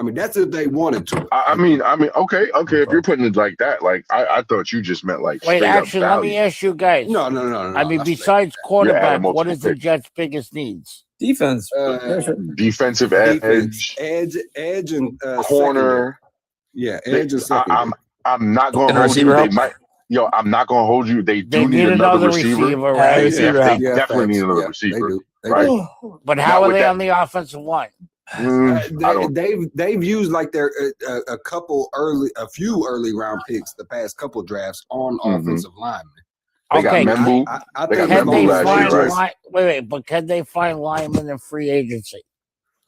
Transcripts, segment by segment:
I mean, that's if they wanted to. I mean, okay. If you're putting it like that, like I thought you just meant like. Wait, actually, let me ask you guys. No. I mean, besides quarterback, what is the Jets' biggest needs? Defense, defensive edge, and corner. Yeah, edge and secondary. I'm not going to hold you. They might. I'm not going to hold you. They do need another receiver. Right? They definitely need another receiver. Right? But how are they on the offensive line? They've used like their a few early round picks the past couple drafts on offensive linemen. They got Membu. They got Membu last year, right? Wait, but can they find linemen in free agency?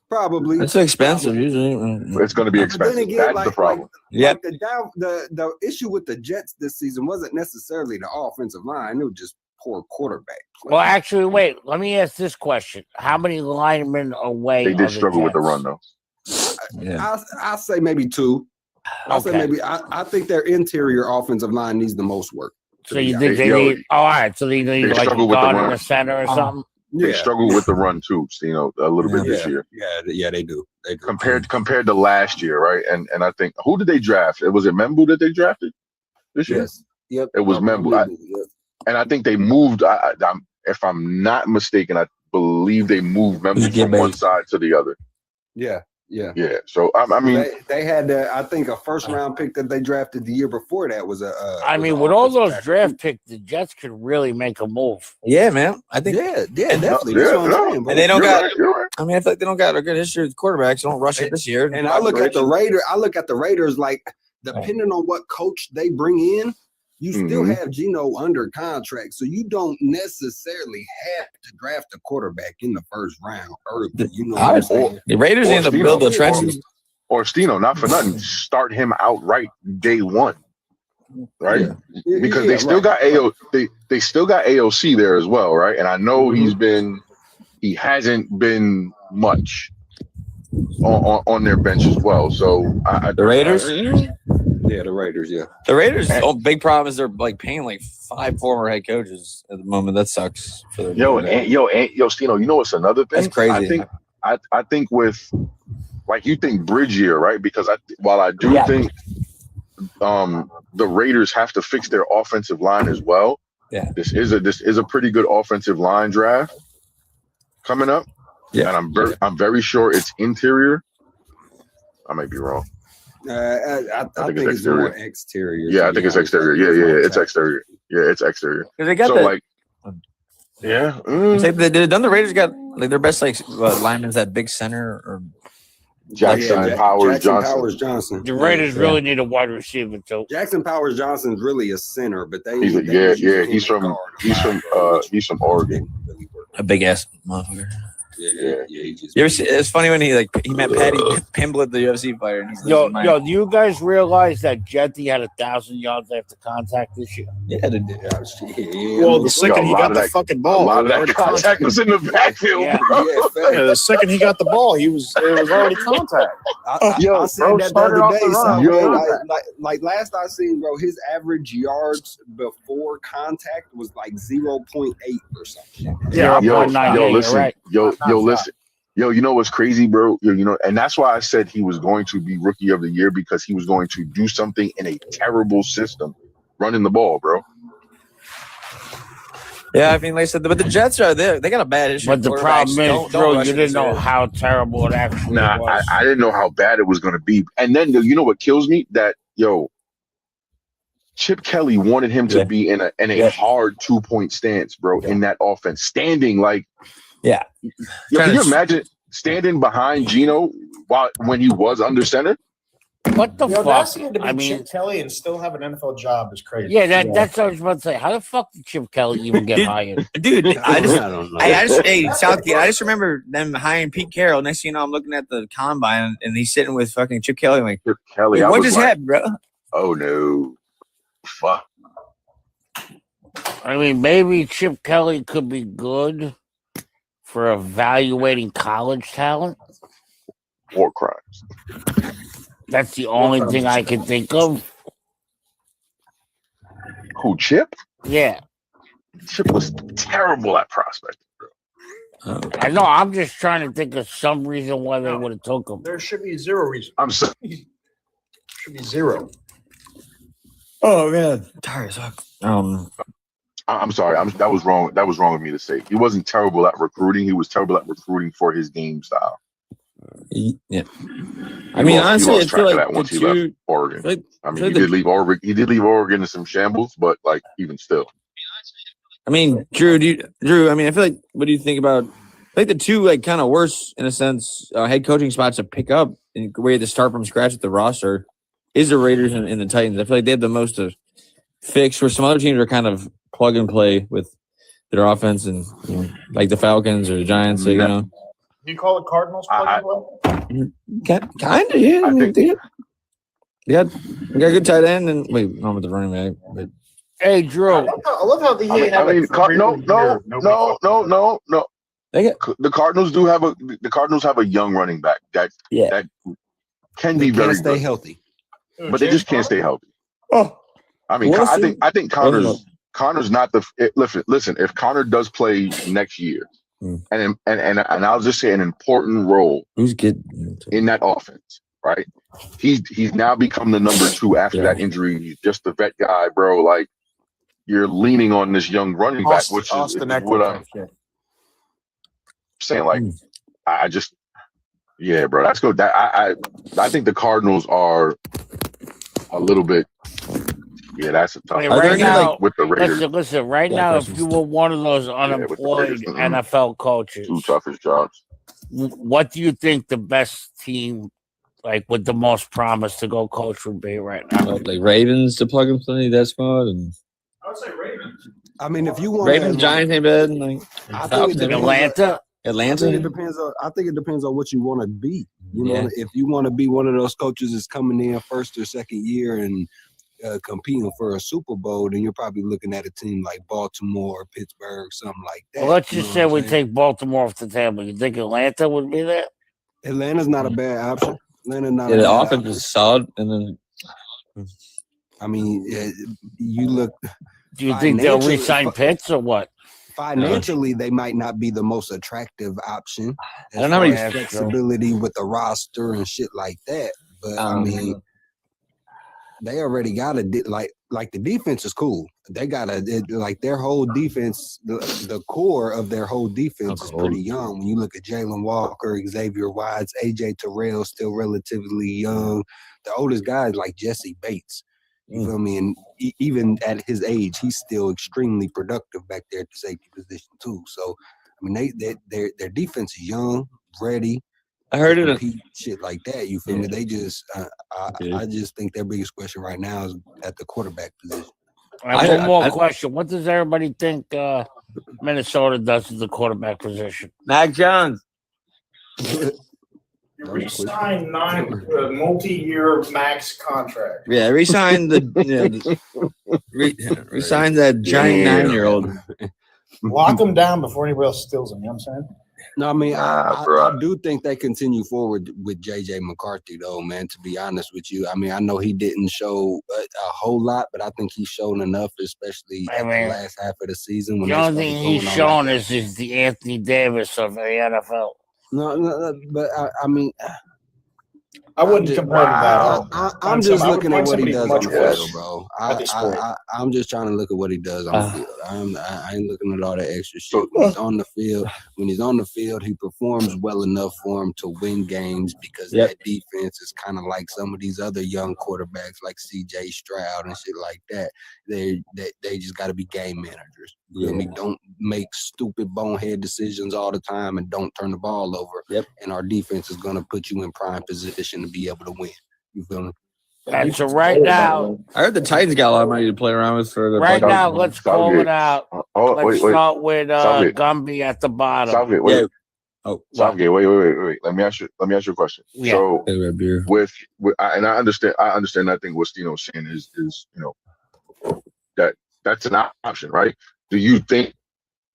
Probably. It's expensive usually. It's going to be expensive. Again, that's the problem. The issue with the Jets this season wasn't necessarily the offensive line; it was just poor quarterback play. Well, actually, wait. Let me ask this question: how many linemen away? They did struggle with the run, though. I'll say maybe two. I think their interior offensive line needs the most work. So you think they need? All right. So they need like a guard in the center or something. They struggle with the run too, a little bit this year. Yeah, they do. Compared to last year, right? And I think who did they draft? Was it Membu that they drafted this year? Yes. Yep. It was Membu. And I think they moved. If I'm not mistaken, I believe they moved Membu from one side to the other. Yeah. So I mean, they had I think a first round pick that they drafted the year before that was a. I mean, with all those draft picks, the Jets could really make a move. Yeah, man. I think. Yeah, definitely. That's what I'm saying, and they don't got. Right. I mean, I feel like they don't got a good history with quarterbacks. They don't rush it this year. And I look at the Raiders like, depending on what coach they bring in, you still have Geno under contract, so you don't necessarily have to draft a quarterback in the first round early. You know what I'm saying? The Raiders need to build the trenches. Or Stino, not for nothing, start him outright day one, right? Because they still got they still got AOC there as well, right? And I know he hasn't been much on their bench as well. So the Raiders. Yeah, the Raiders. Yeah, the Raiders. Big problem is they're like paying like 5 former head coaches at the moment. That sucks for them. Yo, Stino. You know what's another thing? That's crazy. I think with like you think bridge year, right? Because while I do think the Raiders have to fix their offensive line as well. Yeah, this is a pretty good offensive line draft coming up. Yeah, and I'm very sure it's interior. I might be wrong. I think it's more exterior. Yeah, I think it's exterior. Yeah, it's exterior. Yeah, it's exterior. They got They done the Raiders got like their best linemen's that big center or Jackson Powers Johnson. The Raiders really need a wide receiver too. Jackson Powers Johnson's really a center, but he's from Oregon. A big ass motherfucker. It's funny when he met Patty Pimblett, the UFC fighter. Yo, do you guys realize that Jetty had 1,000 yards after contact this year? Yeah, they did. Well, the second he got the fucking ball, a lot of that contact was in the backfield, bro. The second he got the ball, it was already contact. I said that the other day. Like last I seen, bro, his average yards before contact was like 0.8 or something. Yeah, listen, right. Listen. You know what's crazy, bro? And that's why I said he was going to be rookie of the year, because he was going to do something in a terrible system, running the ball, bro. Yeah, I mean, like I said, but the Jets are there. They got a bad issue. But the problem is, bro, you didn't know how terrible it actually was. I didn't know how bad it was going to be. And then, you know what kills me? That, Chip Kelly wanted him to be in a hard 2-point stance, bro, in that offense. Standing like, can you imagine standing behind Geno when he was under center? What the fuck? Chip Kelly and still have an NFL job is crazy. Yeah, that's what I was about to say. How the fuck did Chip Kelly even get hired? Dude, I just remember them hiring Pete Carroll. Next thing you know, I'm looking at the combine and he's sitting with fucking Chip Kelly. I'm like, Chip Kelly, what just happened, bro? Oh no. Fuck. I mean, maybe Chip Kelly could be good for evaluating college talent. War crimes. That's the only thing I can think of. Who, Chip? Yeah. Chip was terrible at prospecting, bro. I know. I'm just trying to think of some reason why they would have took him. There should be zero reason. I'm sorry. Should be zero. Oh man, tired as fuck. I'm sorry. That was wrong. That was wrong of me to say. He wasn't terrible at recruiting. He was terrible at recruiting for his game style. Yeah. I mean, honestly, I feel like once he left Oregon. Like, I mean, he did leave Oregon. He did leave Oregon in some shambles, but like even still. I mean, Drew. I mean, I feel like. What do you think about? I think the two like kind of worse in a sense head coaching spots to pick up and where you have to start from scratch with the roster is the Raiders and the Titans. I feel like they have the most to fix. Where some other teams are kind of plug and play with their offense, and like the Falcons or the Giants. You know, Do you call the Cardinals plug and play? Kind of, yeah. I mean, we got a good tight end, and not with the running back, but. Hey, Drew. I love how the No. The Cardinals do have a young running back that can be very stay good, healthy, but they just can't stay healthy. Oh, I mean, I think Connor's not the listen. If Connor does play next year, and I'll just say an important role, who's good in that offense, right? He's now become the number 2 after that injury. He's just the vet guy, bro. Like you're leaning on this young running back, which is what I'm saying. Like I just, yeah, bro. That's good. I think the Cardinals are a little bit. Yeah, that's a tough. Hey, right now, with the Raiders. Listen. Right now, if you were one of those unemployed NFL coaches, 2 toughest jobs. What do you think the best team, like with the most promise to go coach, would be right now? Like Ravens to plug and play that spot, and I would say Ravens. I mean, if you want Ravens, Giants ain't bad. Like I think it Atlanta. I think it depends on what you want to be. You know, if you want to be one of those coaches that's coming in first or second year and competing for a Super Bowl, then you're probably looking at a team like Baltimore, Pittsburgh, something like that. Well, let's just say we take Baltimore off the table. You think Atlanta would be there? Atlanta's not a bad option. Atlanta's not. The offense is solid, and then I mean, you look. Do you think they'll re-sign Pitts or what? Financially, they might not be the most attractive option. I don't know how many flexibility with the roster and shit like that. But I mean, they already got like the defense is cool. They got their whole defense, the core of their whole defense is pretty young. When you look at Jalen Walker, Xavier Woods, AJ Terrell, still relatively young. The oldest guy is like Jesse Bates. You feel me? And even at his age, he's still extremely productive back there at the safety position too. So, I mean, their defense is young, ready. I heard it. Shit like that. You feel me? They just, I just think their biggest question right now is at the quarterback position. One more question. What does everybody think Minnesota does at the quarterback position? Mac Jones. Re-sign multi-year max contract. Yeah, re-sign re-sign that giant 9-year-old. Lock him down before anybody else steals him. You know what I'm saying? No, I mean, I do think they continue forward with J.J. McCarthy, though, man, to be honest with you. I mean, I know he didn't show a whole lot, but I think he's shown enough, especially in the last half of the season. The only thing he's shown is the Anthony Davis of the NFL. No, but I mean, I wouldn't compare him that. I'm just looking at what he does on the field, bro. I'm just trying to look at what he does on the field. I ain't looking at all that extra shit. When he's on the field, he performs well enough for him to win games because that defense is kind of like some of these other young quarterbacks like C.J. Stroud and shit like that. They just got to be game managers. You feel me? Don't make stupid bonehead decisions all the time and don't turn the ball over. And our defense is going to put you in prime position to be able to win. You feel me? And so right now, I heard the Titans got a lot of money to play around with for the right now. Let's call it out. Let's start with Gumby at the bottom. Southgate, wait. Southgate, wait. Let me ask you a question. Yeah. So with and I understand. I think what Stino's saying is that's an option, right? Do you think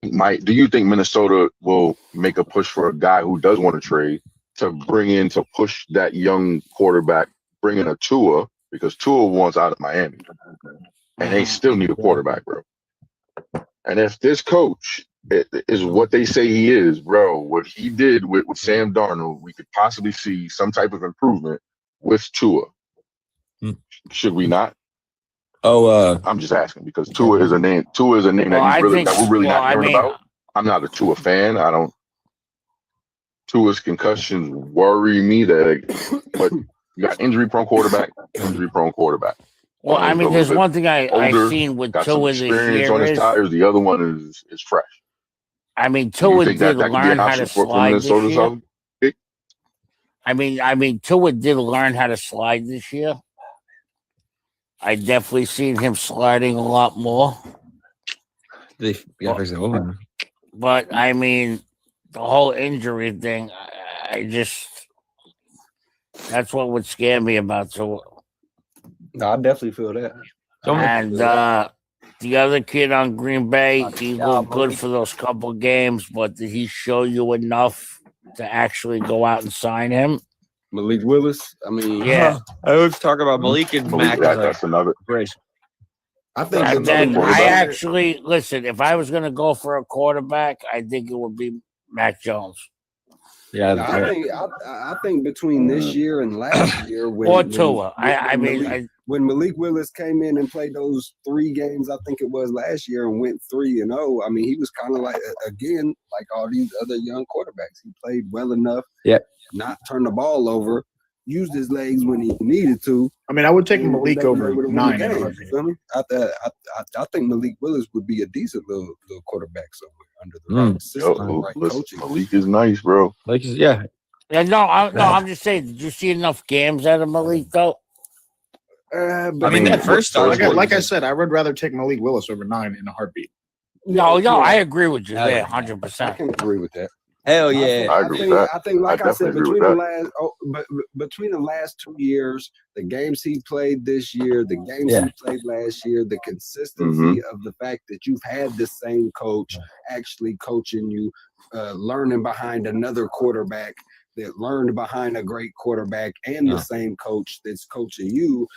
Minnesota will make a push for a guy who does want to trade to push that young quarterback, bring in a Tua, because Tua wants out of Miami and they still need a quarterback, bro. And if this coach is what they say he is, bro. What he did with Sam Darnold, we could possibly see some type of improvement with Tua. Hmm. Should we not? Oh, I'm just asking because Tua is a name. Tua is a name Well, that I we're think- really well, not I hearing mean- about. I'm not a Tua fan. I don't. Tua's concussions worry me but you got injury-prone quarterback. Well, I He's mean, a there's little one thing I older, seen with got some Tua this experience on year his is, tires. The other one is fresh. I mean, You Tua think did that could be learn an how option to for slide this Minnesota? year. South? I mean, Tua did learn how to slide this year. I definitely seen him sliding a lot more. they gotta fix the old. But I mean, the whole injury thing, I just that's what would scare me about Tua. No, I definitely feel that. And the other kid on Green Bay, he looked good for those couple games, but did he show you enough to actually go out and sign him? Malik Willis. I mean, Yeah. I always talk about Malik and Mac. That's another. Grace. I think That's And that then another I quarterback. actually listen. If I was going to go for a quarterback, I think it would be Mac Jones Yeah, no, I think between this year and last year, or Tua. I mean, when Malik Willis came in and played those 3 games, I think it was last year, and went 3-0. I mean, he was kind of like again like all these other young quarterbacks. He played well enough, not turn the ball over, used his legs when he needed to. I mean, I would take and Malik they were over able to win 9 the in a game, heartbeat. you feel me? I think Malik Willis would be a decent little quarterback somewhere under the right system, and right coaching. Malik is nice, bro. like yeah. no, I'm just saying. Did you see enough games out of Malik though? But I mean, that first start, Like I said, I would rather take Malik Willis over 9 in a heartbeat. No, I agree with you Yeah. there, I 100%. can agree with that. Hell I yeah. agree with that. I think, like I said, definitely between agree the with last, between the last 2 years, the games he played this year, the games Yeah. he played last year, the consistency of the fact that you've had the same coach actually coaching you, learning behind another quarterback that learned behind a great quarterback, and the same coach that's coaching you.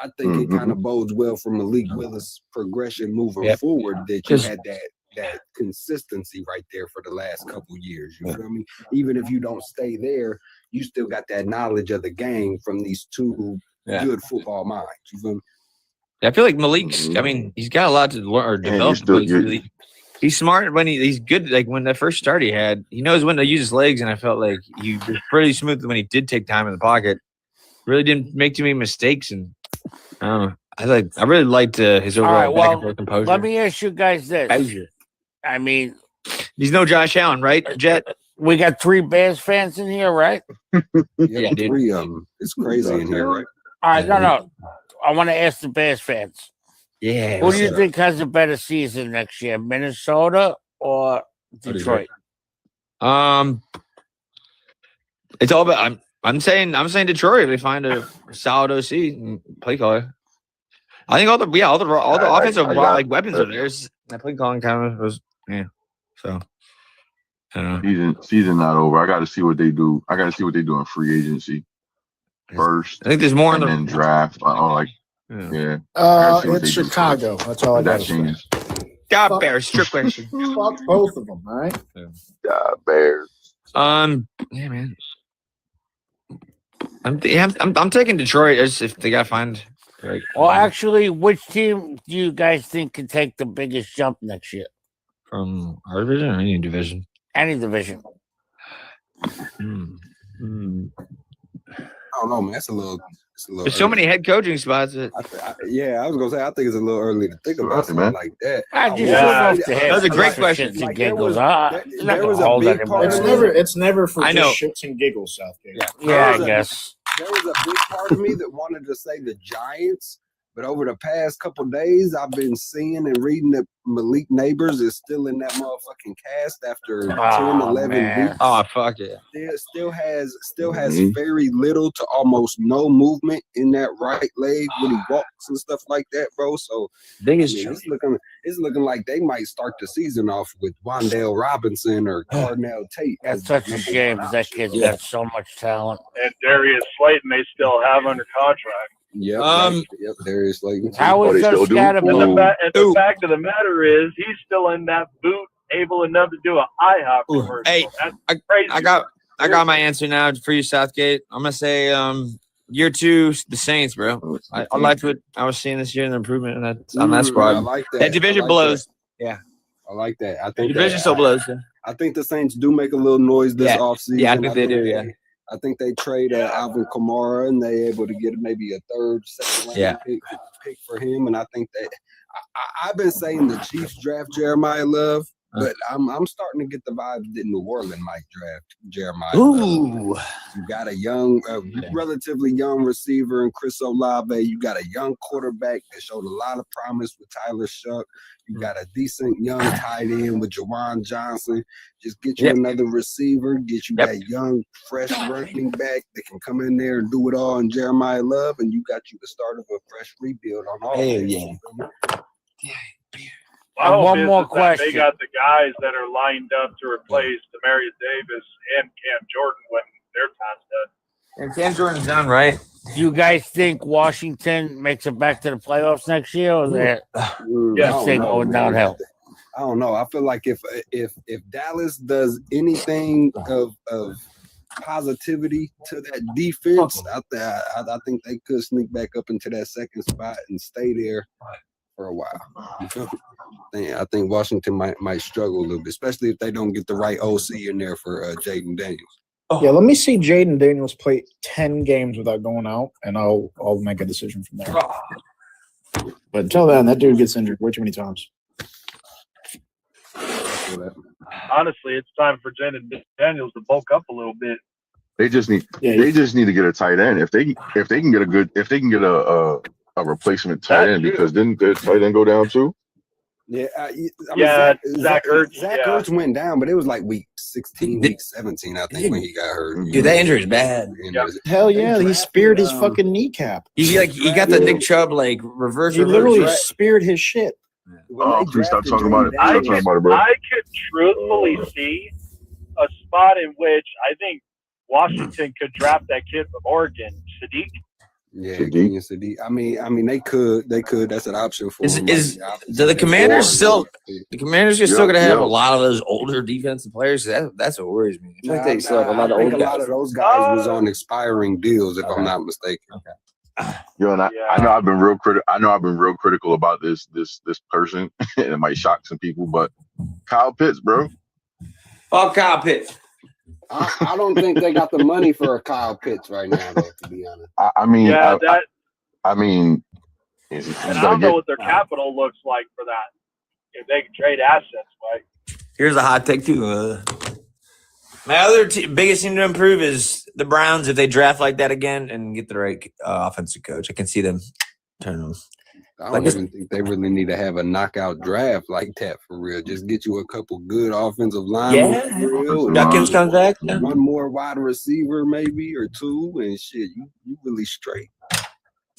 I think it kind of bodes well for Malik Willis' progression moving forward, that you had that consistency right there for the last couple years. You feel me? Even if you don't stay there, you still got that knowledge of the game from these 2 good football minds. You feel me? I feel like Malik's. I mean, he's got a lot to learn or develop. He's smart when he's good. Like when that first start he had, he knows when to use his legs, and I felt like he was pretty smooth when he did take time in the pocket. Really didn't make too many mistakes, and I don't know. I really liked his overall right, back and well, forth composure. Let me ask you guys this. I mean, He's no Josh Allen, right, Jet? we got 3 Bears fans in here, right? Yeah, dude. 3 of them. It's crazy in here, right? All right, no. I want to ask the Bears fans. Yeah. Who do you think has a better season next year, Minnesota or Detroit? It's all about. I'm saying Detroit. If they find a solid OC and play caller. I think all the offensive weapons are there. That play calling kind of was So I don't know. Season not over. I got to see what they do. I got to see what they do in free agency first. I think there's more in and the then draft. Gotta see what It's they do Chicago. That's all I got That to say. changes. God Bears. Trick question. Fuck both of them, all right? Bears. Yeah, man. I'm taking Detroit as if they gotta find. Like, Well, actually, which team do you guys think can take the biggest jump next year? from our division or any division. Any division. I don't know, man. It's a little. There's so many head coaching spots. That, I was gonna say I think it's a little early to think about something like that. I just Yeah. don't know if they have That's a great for question. shits and Like, there giggles. was- It's not there gonna was a hold big anybody. part of It's never for I just know. shits and giggles, Southgate. Yeah, I There was a- guess. There was a big part of me that wanted to say the Giants, but over the past couple days, I've been seeing and reading that Malik Neighbors is still in that motherfucking cast after 10, 11 man. weeks. oh fuck yeah! Still has very little to almost no movement in that right leg when he walks and stuff like that, bro. So Biggest it's looking like they might start the season off with Wandale Robinson or Cardinal Tate. That's as such a number shame one because that option. kid's got so much talent. And Darius Slayton they still have under contract. Yep, Darius Slayton. How Oh, is they that still do? scattered? And Ooh. the fact of the matter is he's still in that boot able enough to do an IHOP commercial. Hey, That's crazy. I got my answer now for you, Southgate. I'm gonna say year 2, the Saints, bro. I liked what I was seeing this year in the improvement on that I squad. like that. That division I like blows. that. Yeah, I like that. I the think division that, still blows. I think the Saints do make a little noise this Yeah. offseason. Yeah, I think they do, yeah. I think they trade Alvin Kamara and they able to get maybe a second round pick for him. And I think that I've been saying the Chiefs draft Jeremiah Love, but I'm starting to get the vibe that New Orleans might draft Jeremiah Love. Ooh, You got a young, relatively young receiver in Chris Olave. You got a young quarterback that showed a lot of promise with Tyler Shuck. You got a decent young tight end with Jawan Johnson. Just get you another receiver, get you that young, fresh running back that can come in there and do it all in Jeremiah Love, and you got you the start of a fresh rebuild on all that. My hope One is more that question. They got the guys that are lined up to replace Demarius Davis and Cam Jordan when their time's done. and Cam Jordan's done, right? Do you guys think Washington makes it back to the playoffs next year, or they're Yeah. they going downhill? I don't know. I feel like if Dallas does anything of positivity to that defense, I think they could sneak back up into that second spot and stay there for a while. I think Washington might struggle a little bit, especially if they don't get the right OC in there for Jaden Daniels. Yeah, let me see Jaden Daniels play 10 games without going out, and I'll make a decision from there. But until then, that dude gets injured way too many times. Honestly, it's time for Jaden Daniels to bulk up a little bit. They just need to get a tight end. If they can get a replacement tight end, because didn't the tight end go down too? Yeah, Zach Ertz. Zach Ertz went down, but it was like week 16, week 17, I think, when he got hurt. Dude, that injury is bad. Hell yeah, he speared his fucking kneecap. He got the Nick Chubb reverse. He literally speared his shit. Please stop talking about it. I Stop talking about it, bro. could truthfully see a spot in which I think Washington could draft that kid from Oregon, Sadiq. Yeah, Sadiq. I mean, they could. That's an option for them. The Commanders still? The Commanders are still going to have a lot of those older defensive players. That's what worries me. I think they still have a lot of old guys. A lot of those guys was on expiring deals, if I'm not mistaken. And I know I've been real critical about this person, and it might shock some people, but Kyle Pitts, bro. Fuck Kyle Pitts. I don't think they got the money for a Kyle Pitts right now, though, to be honest. I mean, I don't know what their capital looks like for that. If they can trade assets, Mike. Here's a hot take too. My other biggest thing to improve is the Browns. If they draft like that again and get the right offensive coach, I can see them turning them. I don't even think they really need to have a knockout draft like that for real. Just get you a couple good offensive linemen. For real. Dawkins comes back. One more wide receiver, maybe, or two, and shit, you really straight.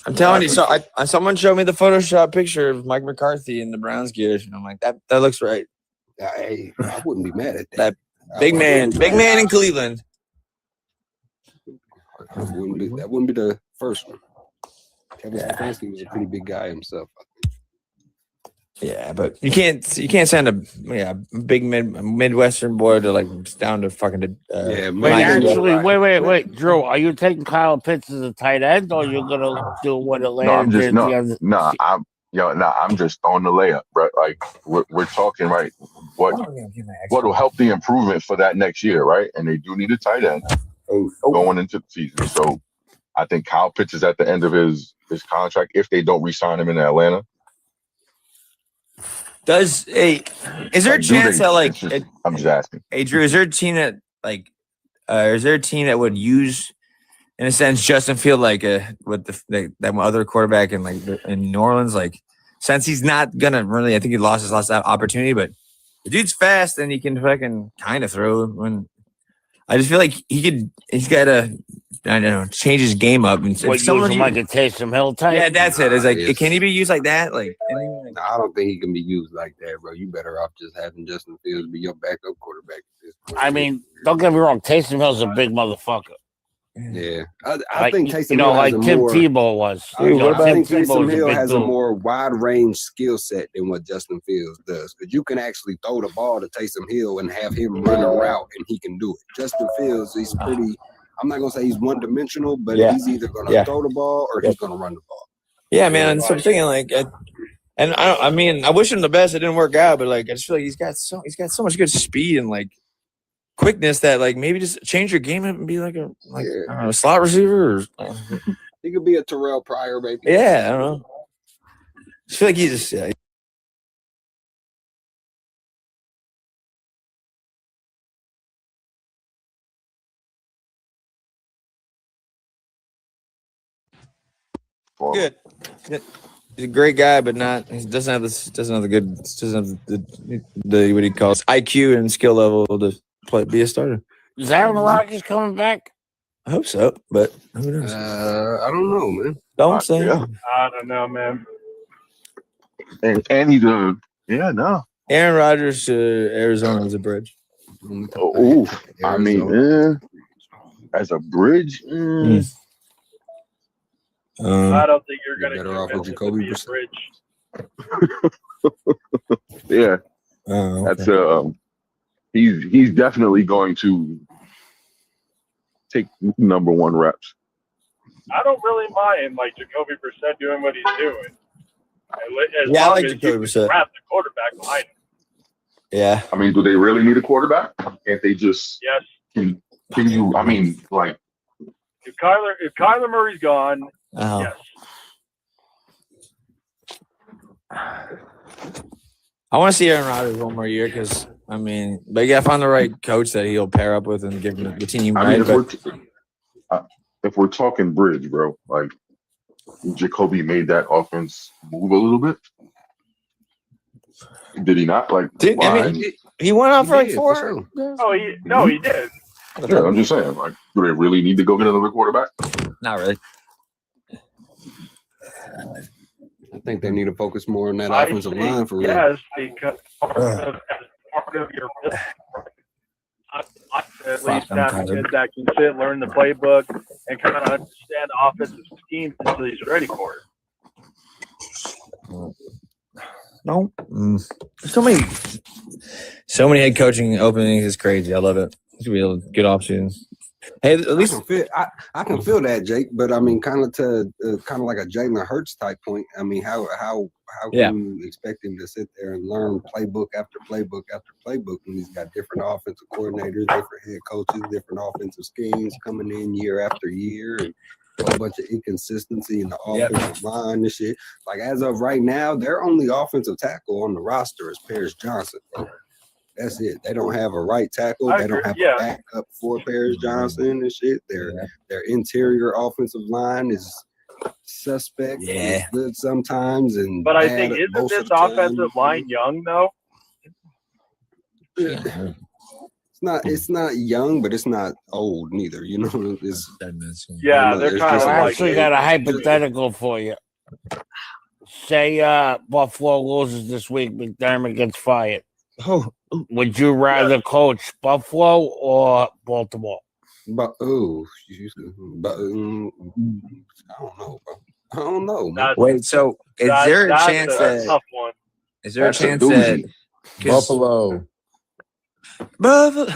I'm telling you. So someone showed me the Photoshop picture of Mike McCarthy in the Browns gear, and I'm like, that looks right. Hey, I wouldn't be mad at that. Big man in Cleveland. That wouldn't be the first one. Kevin Stefanski was a pretty big guy himself, I think. Yeah, but you can't send a big Midwestern boy to down to fucking Wait, Drew, are you taking Kyle Pitts as a tight end, or you're gonna do what Atlanta did? I'm just throwing the layup, bro. Like we're talking right. What will help the improvement for that next year, right? And they do need a tight end going into the season. So I think Kyle Pitts is at the end of his contract if they don't re-sign him in Atlanta. Is there a chance that I'm just asking. Hey Drew, is there a team that is there a team that would use, in a sense, Justin Field with that other quarterback in New Orleans? Since he's not gonna really, I think he lost his last opportunity, but the dude's fast and he can fucking kind of throw. When I just feel like he's got to, I don't know, change his game up and someone like a Taysom Hill type. Yeah, that's it. It's can he be used like that? No, I don't think he can be used like that, bro. You better off just having Justin Fields be your backup quarterback at this point. I mean, don't get me wrong, Taysom Hill's a big motherfucker. Yeah, I think Taysom you know, Hill has like a Tim more. Tebow was. I You know, think Tim Tebow Taysom was a Hill big has a dude. more wide range skill set than what Justin Fields does. Because you can actually throw the ball to Taysom Hill and have him run a route, and he can do it. Justin Fields, he's pretty. I'm not gonna say he's one dimensional, but Yeah. he's either gonna Yeah. throw the ball or he's gonna run the ball. Yeah, man. So I'm thinking like, I mean, I wish him the best. It didn't work out, but like, I just feel like he's got so much good speed and like quickness that like maybe just change your game up and be like a I don't know, slot receiver or He could be a Terrell Pryor, baby. yeah, I don't know. I feel like he just good. He's a great guy, but not. He doesn't have the what he calls IQ and skill level to be a starter. Is Aaron Rodgers coming back? I hope so, but who knows? I don't know, man. Don't say. Yeah. I don't know, man. And he's no. Aaron Rodgers to Arizona is a bridge. Oh, I mean, as a bridge. I don't think you're going to better off with convince him to Jacoby be a bridge. Yeah, Oh, that's he's definitely going to take number one reps. I don't really mind like Jacoby Brissett doing what he's doing. As Yeah, I long like as Jacoby you Brissett. wrap the quarterback behind him. Yeah. I mean, do they really need a quarterback? Can't they just Yes. can you? I mean, like If Kyler Murray's gone, Oh. yes. I want to see Aaron Rodgers one more year because I mean, but you got to find the right coach that he'll pair up with and give him the team. I mean, Right? if we're talking bridge, bro, like Jacoby made that offense move a little bit. Did he not? Like, Dude, I mean, he went out for like did, 4. for sure. Oh, he did. yeah, I'm just saying, like, do they really need to go get another quarterback? Not really. I think they need to focus more on that offensive line for real. Yes, because as part of your business, at least have kids that can sit, learn the playbook, and kind of understand the offensive schemes until he's ready for it. No. So many head coaching openings is crazy. I love it. It's gonna be a good option. Hey, at least I can feel that, Jake. But I mean, kind of like a Jalen Hurts type point. I mean, how Yeah. can you expect him to sit there and learn playbook after playbook after playbook when he's got different offensive coordinators, different head coaches, different offensive schemes coming in year after year, and a whole bunch of inconsistency in the offensive line and shit. Like as of right now, their only offensive tackle on the roster is Paris Johnson. Bro. That's it. They don't have a right tackle. They don't have a backup for Paris Johnson and shit. Their interior offensive line is suspect. Yeah. It's good sometimes, and But I bad think isn't most this of the time. offensive line young though? It's not young, but it's not old neither. You know, it's Yeah, know, they're it's kind of just I like actually got a hypothetical for you. Say Buffalo loses this week, McDermott gets fired. Oh, Would you rather coach Buffalo or Baltimore? but I don't know, bro. I don't know, man. wait. So is there a that's chance a tough one. is there a That's a chance that doozy. Buffalo. Buffalo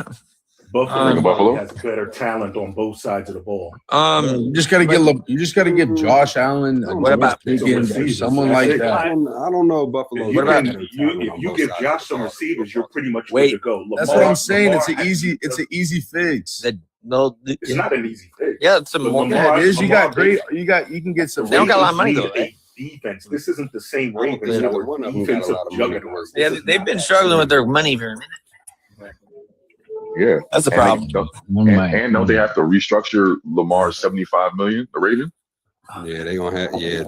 Buffalo has better talent on both sides of the ball. You just gotta get Josh Allen. What about Pickens or someone like I that? don't know Buffalo. If you give Josh some receivers, you're pretty much Wait. good to go. That's what I'm saying. Lamar It's an easy fix. It's not an easy fix. Yeah, it's a But more. Lamar- Yeah, it is. You Lamar got great. You can get some. They don't got a lot of money, Ravens though, need a defense. This isn't the same I don't Ravens think that either were one of them got a defensive lot of money to juggernauts. Yeah, they've been struggling with their money for a minute. Yeah, That's the and problem. and don't they have to restructure Lamar's $75 million? The Ravens. Yeah, they gonna have. Yeah,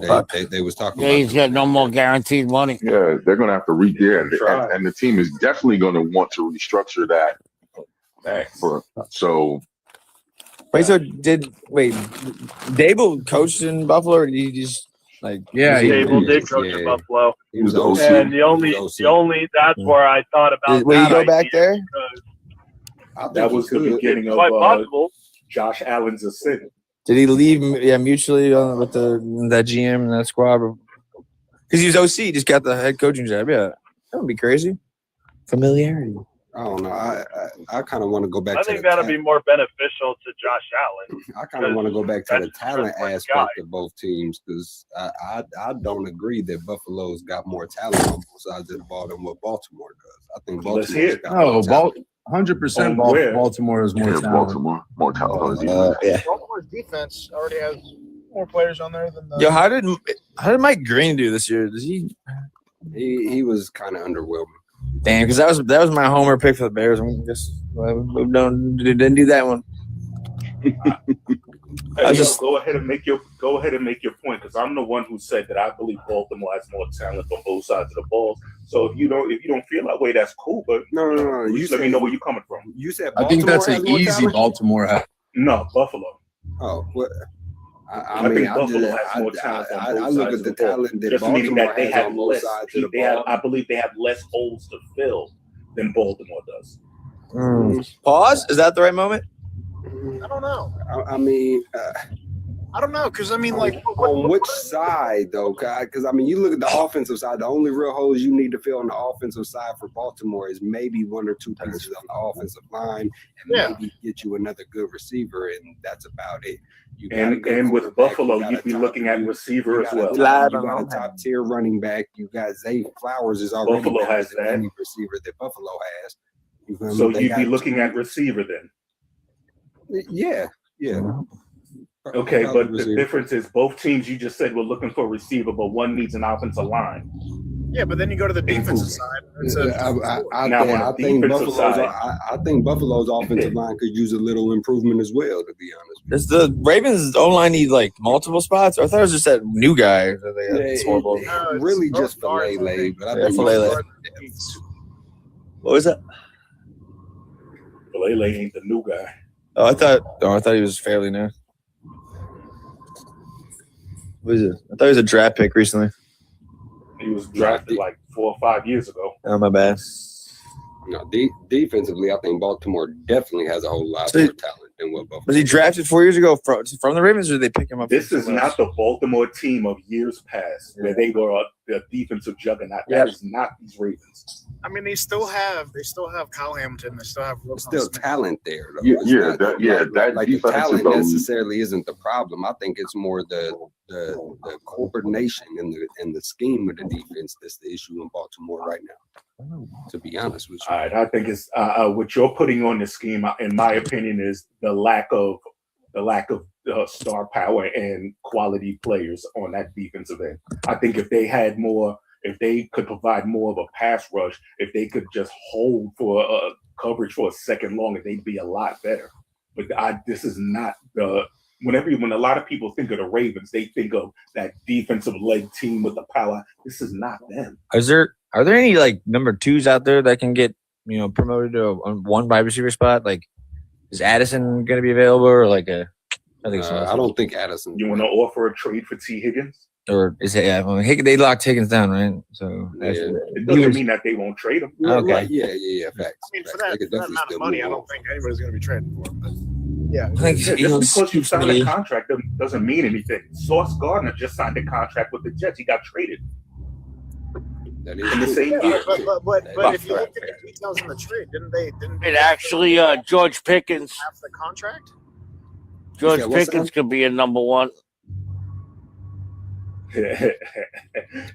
they was talking Yeah, about. he's got no more guaranteed money. Yeah, they're gonna have to and the team is definitely gonna want to restructure that. So Wait, Dable coached in Buffalo, or did he just like? Yeah, Dable did coach in Buffalo, he was the OC. and the only that's where I thought about. Will you that go back idea there? because That was the beginning It's of quite possible. Josh Allen's a sin. Did he leave? Yeah, mutually with that GM and that squad because he was OC. He just got the head coaching job. Yeah, that would be crazy. Familiarity. I don't know. I kind of want to go back. I to think the that'll be more beneficial to Josh Allen. I kind of want to go back to the That's talent the first aspect guy. of both teams because I don't agree that Buffalo's got more talent on both sides of the ball than what Baltimore does. I think Let's Baltimore's hear it. got more talent. 100% On where? Baltimore is more Yeah, talent. Baltimore, more talent on the defense. Yeah. Baltimore's defense already has more players on there than the. Yo, how did Mike Green do this year? Does he? He was kind of underwhelming. Damn, because that was my homer pick for the Bears. I'm just moved on. Didn't do that one. Go ahead and make your point because I'm the one who said that I believe Baltimore has more talent on both sides of the ball. So if you don't feel that way, that's cool. But No. just let me know where you're coming from. You said I think that's Baltimore an has more easy talent? Baltimore has. No, Buffalo. Oh, well, I think Buffalo has more talent on I both look sides at the of the ball. talent that Just meaning Baltimore that they has have on both less. sides of the ball. I believe they have less holes to fill than Baltimore does. Pause. Is that the right moment? I don't know. I mean, I don't know because I mean, like, on which side though? Because I mean, you look at the offensive side. The only real holes you need to fill on the offensive side for Baltimore is maybe one or two pieces on the offensive line, and maybe get you another good receiver, and that's about it. You got a And good with quarterback, Buffalo, you got you'd a be top- looking at receiver you as got a well. top- You got a top tier running back. You got Zay Flowers is already Buffalo better has than that. any receiver that Buffalo has. You feel me? So They you'd be got looking two- at receiver then. Yeah. Okay, Probably but the receiver. difference is both teams you just said were looking for a receiver, but one needs an offensive line. yeah, but then you go to the defensive side. It's a, Now, on the defensive side- I think Buffalo's offensive line could use a little improvement as well, to be honest. Does the Ravens O-line need like multiple spots? I thought it was just that new guy that they had. It's horrible. No, it's really both just for guards, I Lele, think. but I Yeah, think for Lele. What was that? Lele ain't the new guy. Oh, I thought he was fairly new. What is it? I thought he was a draft pick recently. He was drafted like 4 or 5 years ago. Oh, my bad. No, defensively, I think Baltimore definitely has a whole lot So- more talent than what Buffalo. Was he drafted 4 years ago from the Ravens, or did they pick him up? This from is somewhere not else? the Baltimore team of years past where they were a defensive juggernaut. Yeah. That is not these Ravens. I mean, they still have Kyle Hamilton. They still have Roquan Still Smith. talent there, though. Yeah, It's yeah, not- that like the defense is talent the- necessarily isn't the problem. I think it's more the coordination and the scheme of the defense that's the issue in Baltimore right now. To be honest with you. All right, I think it's what you're putting on the scheme, in my opinion, is the lack of star power and quality players on that defensive end. I think if they had more, if they could provide more of a pass rush, if they could just hold for coverage for a second longer, they'd be a lot better. But this is not the. When a lot of people think of the Ravens, they think of that defensive leg team with the power. This is not them. Are there any like number twos out there that can get promoted to one wide receiver spot? Like, is Addison going to be available, or like a? I think so. I don't think Addison. You want to offer a trade for T. Higgins? Or is it? Yeah, they locked Higgins down, right? So It doesn't mean that they won't trade him. Okay. Right, yeah. Facts. I mean, for Facts. They that, could for that definitely amount still of money, move I on. don't think anybody's going to be trading for him. But yeah, I think Yeah, just because you signed a contract doesn't mean anything. Sauce Gardner just signed a contract with the Jets. He got traded That in the is same yeah, year. but if you look at the details in the trade, didn't they It actually, George Pickens. half the contract? George Yeah, what's Pickens could be a number one.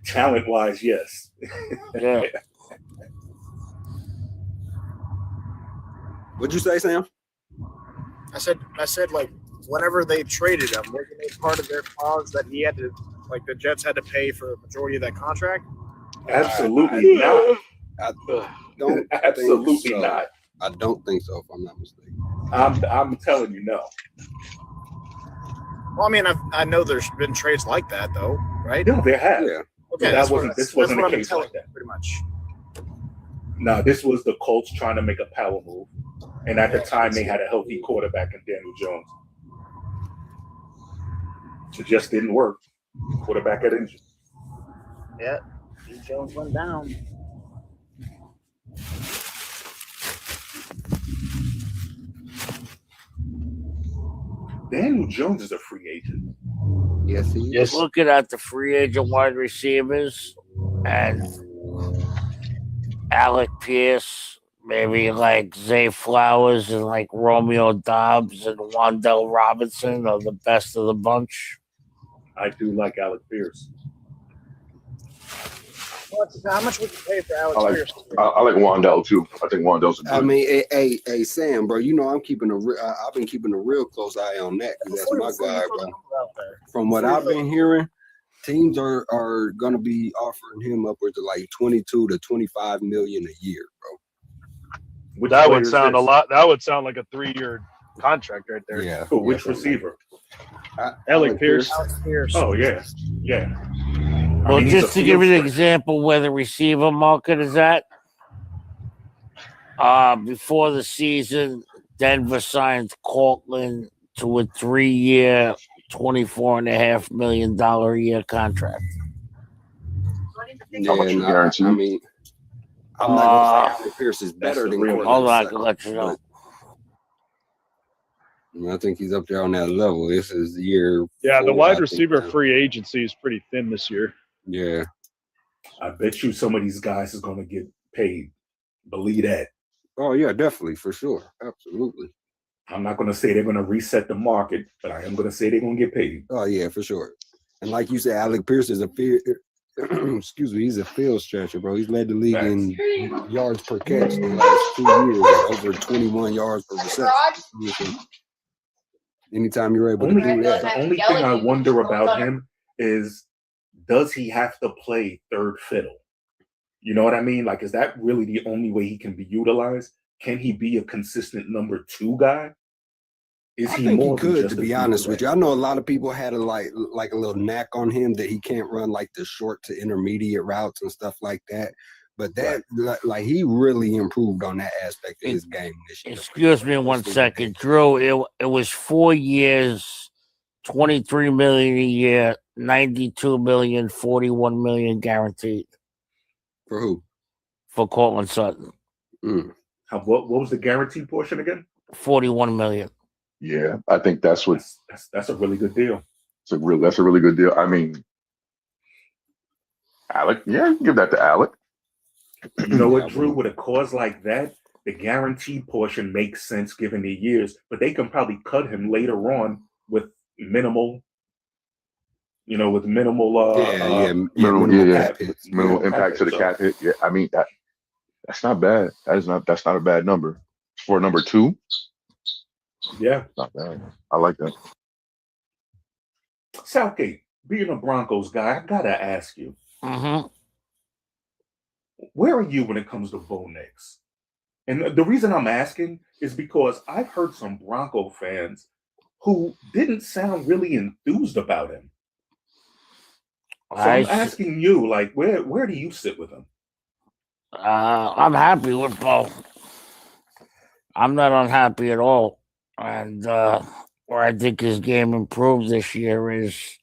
Talent wise, yes. Yeah. What'd you say, Sam? I said like whenever they traded him, wasn't it part of their clause that he had to, like, the Jets had to pay for a majority of that contract? Absolutely not. I don't Absolutely think so. not. I don't think so, if I'm not mistaken. I'm telling you no. Well, I mean, I know there's been trades like that though, right? No, there have. Yeah. Okay, that wasn't- this wasn't what a I'm case telling like that. you, pretty much. No, this was the Colts trying to make a power move. And at the time, they had a healthy quarterback in Daniel Jones. It just didn't work. Quarterback got injured. Yeah, Jones went down. Daniel Jones is a free agent. Yes, he is. Yes. Looking at the free agent wide receivers and Alec Pierce, maybe like Zay Flowers and like Romeo Dobbs and Wandell Robinson are the best of the bunch. I do like Alec Pierce. How much would you pay for Alex I like- Pierce? I like Wandell too. I think Wandell's a good. I mean, hey, Sam, bro. You know I'm keeping I've been keeping a real close eye on that because that's my guy, bro. From what I've been hearing, teams are gonna be offering him upwards of like 22 to 25 million a year, bro. Which That player would is sound a this? lot. That would sound like a 3-year contract right there. Yeah. For which yeah, receiver? Alec Pierce. Alex Pierce. Oh yeah, yeah. I Well, mean, he's just a to give you an field example where the receiver market is at, before the season, Denver signed Cortland to a 3-year, $24.5 million a year contract. Yeah, much you no, guarantee? I mean, I'm not gonna say Alec Pierce is better the than real- Cortland Hold on, I can Sutton, let you know. but I think he's up there on that level. This is the year. Yeah, the four, I wide think, receiver now. free agency is pretty thin this year. Yeah. I bet you some of these guys is going to get paid. Believe that. Oh yeah, definitely for sure, absolutely. I'm not going to say they're going to reset the market, but I am going to say they're going to get paid. Oh yeah, for sure. And like you said, Alec Pierce is a field. Excuse me, he's a field stretcher, bro. He's led the league in yards per catch the last 2 years, at over 21 yards per reception. Anytime you're able to do The that, only thing I wonder about him is, does he have to play third fiddle? You know what I mean? Like, is that really the only way he can be utilized? Can he be a consistent number 2 guy? Is I he think he more than could, just to a be deep honest with threat? you. I know a lot of people had a like a little knack on him that he can't run like the short to intermediate routes and stuff like that. But that like he really improved on that aspect of his game this year. Excuse me one second, Drew. It was 4 years, 23 million a year, 92 million, 41 million guaranteed For who? for Cortland Sutton. Mm. What was the guarantee portion again? 41 million. Yeah, I think that's what. That's a really good deal. That's a really good deal. I mean, Alec. Yeah, give that to Alec. You know what, Drew? With a cause like that, the guaranteed portion makes sense given the years, but they can probably cut him later on with minimal. With minimal. Minimal cap hits. Minimal impact to the cap hit. Yeah, I mean that's not bad. That's not a bad number for number 2. Yeah. Not bad. I like that. Southgate, being a Broncos guy, I gotta ask you, Mm-hmm. where are you when it comes to Bo Nix? And the reason I'm asking is because I've heard some Bronco fans who didn't sound really enthused about him. So I'm asking you, like, where do you sit with him? I'm happy with Bo. I'm not unhappy at all. And where I think his game improved this year is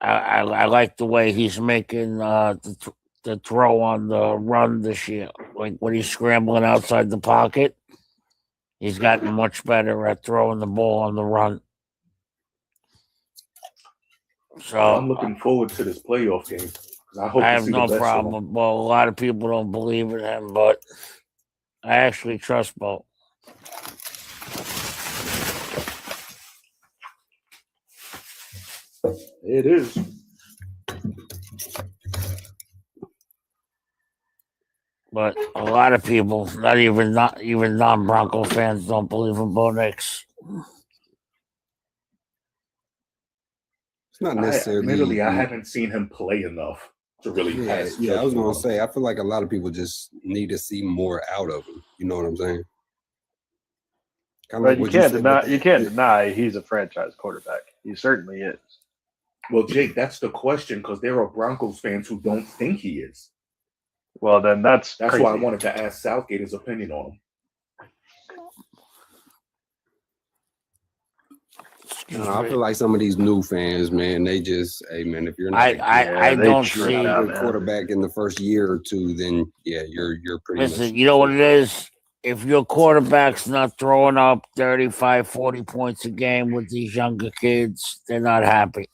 I like the way he's making the throw on the run this year. Like when he's scrambling outside the pocket, he's gotten much better at throwing the ball on the run. So I'm looking forward to this playoff game because I hope I to have see no the best problem of him. with Bo. A lot of people don't believe in him, but I actually trust Bo. It is. But a lot of people, not even non-Bronco fans, don't believe in Bo Nix. It's not necessarily. Admittedly, I haven't seen him play enough to really pass. Yeah, I was judgment gonna on him. say. I feel like a lot of people just need to see more out of him. You know what I'm saying? Kinda But you what can't said deny. with You can't deny he's a franchise quarterback. He certainly is. Well, Jake, that's the question because there are Broncos fans who don't think he is. Well, then that's That's crazy. why I wanted to ask Southgate his opinion on him. I feel like some of these new fans, man, they just, hey, man, if you're not I they don't trip see. out, a man. quarterback in the first year or two, then yeah, you're pretty Listen, much. you know what it is? if your quarterback's not throwing up 35, 40 points a game with these younger kids, they're not happy.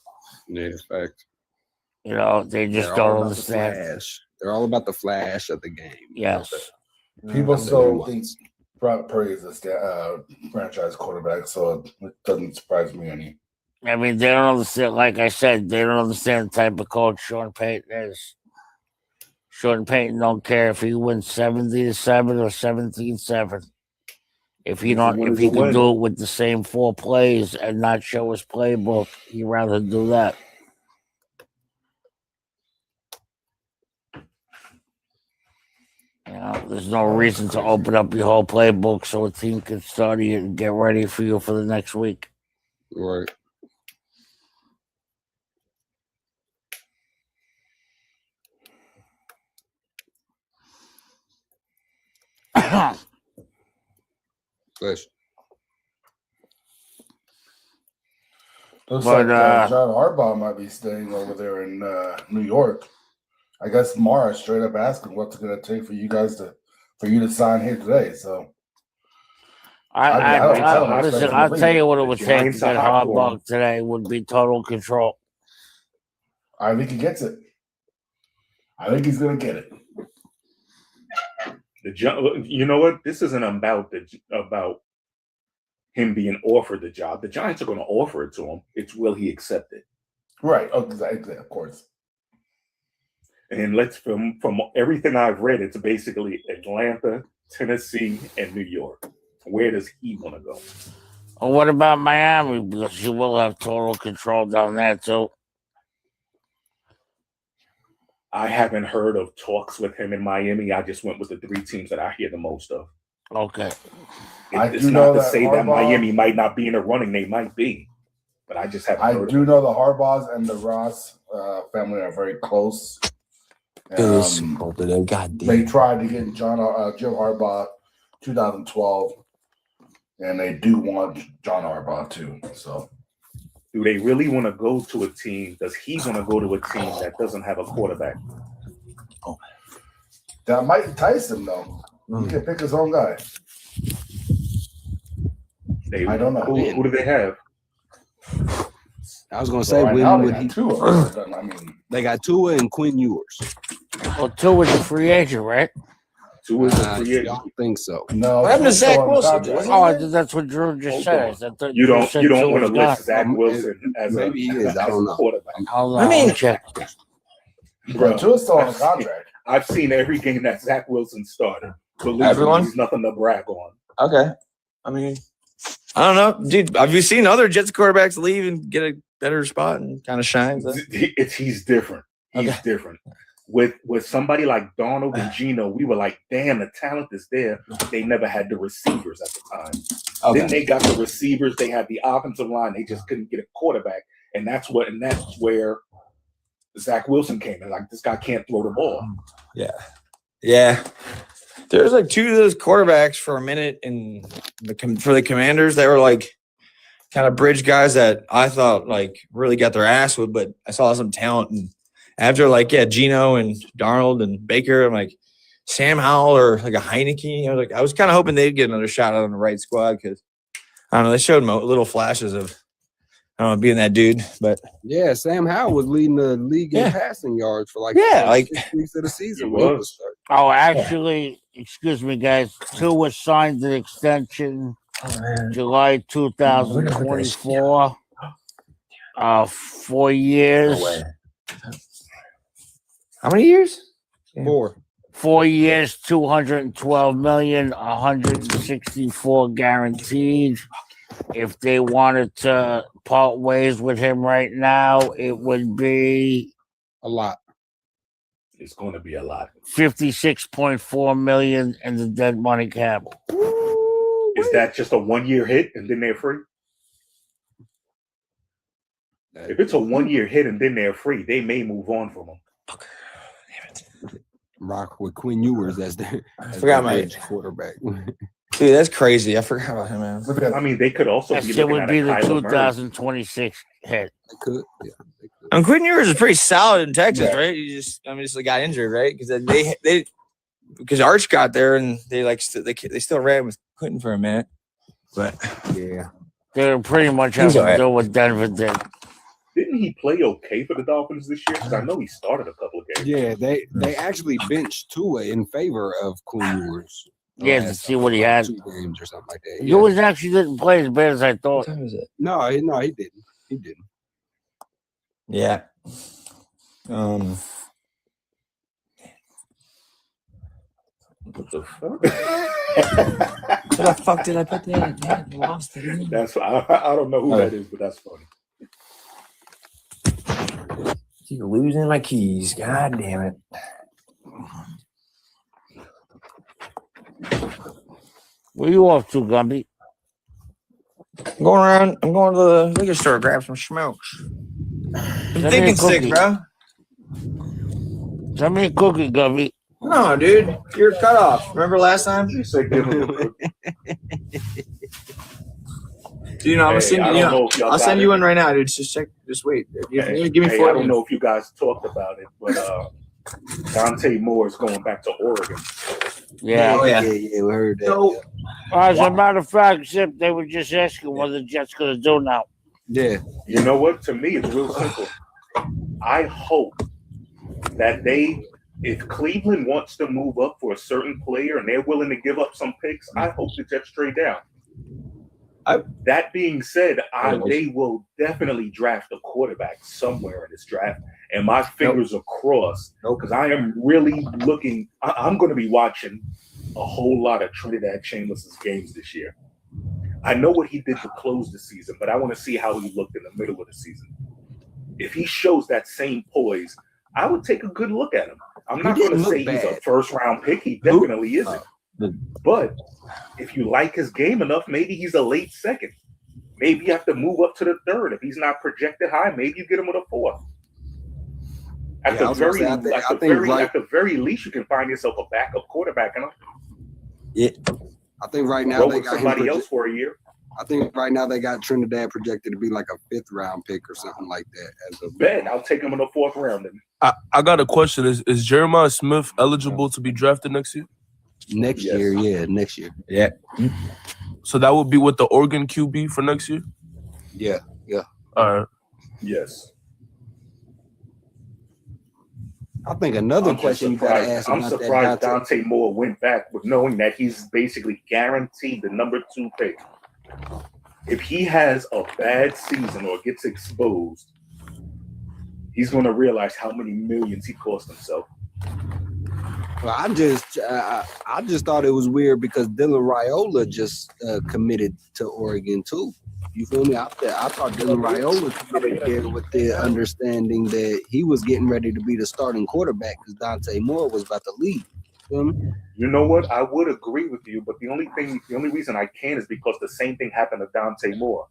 Yeah, fact. You know, they just They're all don't about the understand. flash. They're all about the flash of the game. Yes. People the still nuance. think Brock Purdy is a franchise quarterback, so it doesn't surprise me any. I mean, they don't understand, like I said, they don't understand the type of coach Sean Payton is. Sean Payton don't care if he wins 70-7 or 17-7. If he can do it with the same 4 plays and not show his playbook, he'd rather do that. You know, there's no reason to open up your whole playbook so a team can study it and get ready for you for the next week. Right. Flash. Looks But, like John Harbaugh might be staying over there in New York. I guess Mara straight up asking what's it going to take for you to sign here today. So Listen, I'll tell you what it would take to Giants get are hot for Harbaugh today would be total control. I think he gets it. I think he's going to get it. You know what? This isn't about him being offered the job. The Giants are going to offer it to him. It's will he accept it? Right. Oh, exactly. Of course. And from everything I've read, it's basically Atlanta, Tennessee, and New York. Where does he want to go? Well, what about Miami? Because you will have total control down there too. I haven't heard of talks with him in Miami. I just went with the 3 teams that I hear the most of. Okay. It's not to say that Miami might not be in the running. They might be. But I just haven't heard of know the Harbaughs and the Ross family are very close. God damn. They tried to get Jim Harbaugh 2012, and they do want John Harbaugh too. So, do they really want to go to a team? Does he want to go to a team that doesn't have a quarterback? That might entice him though. He can pick his own guy. I don't know. Who do they have? I was gonna say Right when now they would got he? Tua. I mean, They got Tua and Quinn Ewers. Well, Tua is a free agent, right? Tua is a I free agent. don't think so. no. What happened to Tua's still Zach on the Wilson? contract. Oh, I think that's what Drew just Hold said. on. I thought You don't said want to Tua's list gone. Zach Wilson as Maybe he is. I don't know. quarterback. I mean, check. Bro, Tua's still on the contract. I've seen every game that Zach Wilson started. Believe me, Everyone? there's nothing to brag on. Okay. I mean, I don't know, dude. Have you seen other Jets quarterbacks leave and get a better spot and kind of shine? He's different. He's different. With somebody like Donald and Geno, we were like, damn, the talent is there. They never had the receivers at the time. Then they got the receivers. They had the offensive line. They just couldn't get a quarterback, and that's where Zach Wilson came in. Like, this guy can't throw the ball. Yeah. There's like 2 of those quarterbacks for a minute for the Commanders. They were like kind of bridge guys that I thought like really got their ass with, but I saw some talent. And after Geno and Darnold and Baker, I'm like Sam Howell or like a Heineke. I was kind of hoping they'd get another shot on the right squad because I don't know. They showed little flashes of being that dude, but Yeah, Sam Howell was leading the league in passing yards for Yeah, like 6 weeks of the season. He when he was. starting. Oh, actually, excuse me, guys. Tua signed an extension July 2024. 4 years. how many years? 4. 4 years, 212 million, 164 guaranteed. If they wanted to part ways with him right now, it would be A lot. It's going to be a lot. 56.4 million in the dead money cap. Is that just a 1-year hit and then they're free? If it's a 1-year hit and then they're free, they may move on from them. Rock with Quinn Ewers as their forgot my edge quarterback. Dude, that's crazy. I forgot about him, man. I mean, they could also That be shit looking would at be a the Kyler Murray. 2026 hit. They could. Yeah, they could. And Quinn Ewers is pretty solid in Texas, right? He just got injured, right? Because because Arch got there and they they still ran with Clinton for a minute, but Yeah. They pretty much He's have to alright. do what Denver did. Didn't he play okay for the Dolphins this year? Because I know he started a couple of games. Yeah, they actually benched Tua in favor of Quinn Ewers. Yeah, to see what he had. 2 games or something like that. Ewers actually didn't play as bad as I what thought. time is it? No, he didn't. He didn't. Yeah. What the fuck? Where the fuck did I put that? Man, I lost it. That's I don't know who that is, but that's funny. Keep losing my keys. God damn it. Where you off to, Gumby? I'm going around. I'm going to the liquor store to grab some smokes. I'm Send me a thinking sick, cookie. bro. Send me a cookie, Gumby. No, dude. You're cut off. Remember last time? You say give him a cookie. Dude, no, I'm gonna send I you. don't know if y'all I'll got send it. you one right now, dude. Just check. Just wait. Give me Hey, 4 I don't know if you guys talked about it, but Dante Moore is going back to Oregon. Yeah. Oh, yeah. Yeah, we heard that. So, As a matter of fact, Zip, they were just asking what the Jets gonna do now. Yeah. You know what? To me, it's real simple. I hope that if Cleveland wants to move up for a certain player and they're willing to give up some picks, I hope the Jets trade down. That being said, they will definitely draft a quarterback somewhere in this draft, and my fingers are crossed because I am really looking. I'm going to be watching a whole lot of Trinidad Chambliss' games this year. I know what he did to close the season, but I want to see how he looked in the middle of the season. If he shows that same poise, I would take a good look at him. I'm not going to say he's a first-round pick. He definitely isn't. But if you like his game enough, maybe he's a late second. Maybe you have to move up to the third. If he's not projected high, maybe you get him with a fourth. At the very least, you can find yourself a backup quarterback. I think right now Go they with got somebody else for a year. I think right now they got Trinidad projected to be like a 5th round pick or something like that. As a Bet I'll take him in the 4th round. Then. I got a question. Is Jeremiah Smith eligible to be drafted next year? next Yes. year. Yeah, next year. Yeah. So that would be with the Oregon QB for next year? Yeah. All right. Yes. I think another I'm just question you got to surprised. ask I'm about surprised that Dante. Dante Moore went back with knowing that he's basically guaranteed the number 2 pick. If he has a bad season or gets exposed, he's going to realize how many millions he cost himself. Well, I just thought it was weird because Dylan Raiola just committed to Oregon too. You feel me? I thought Dylan Raiola committed there with the understanding that he was getting ready to be the starting quarterback because Dante Moore was about to leave. Feel me? You know what? I would agree with you, but the only reason I can is because the same thing happened to Dante Moore.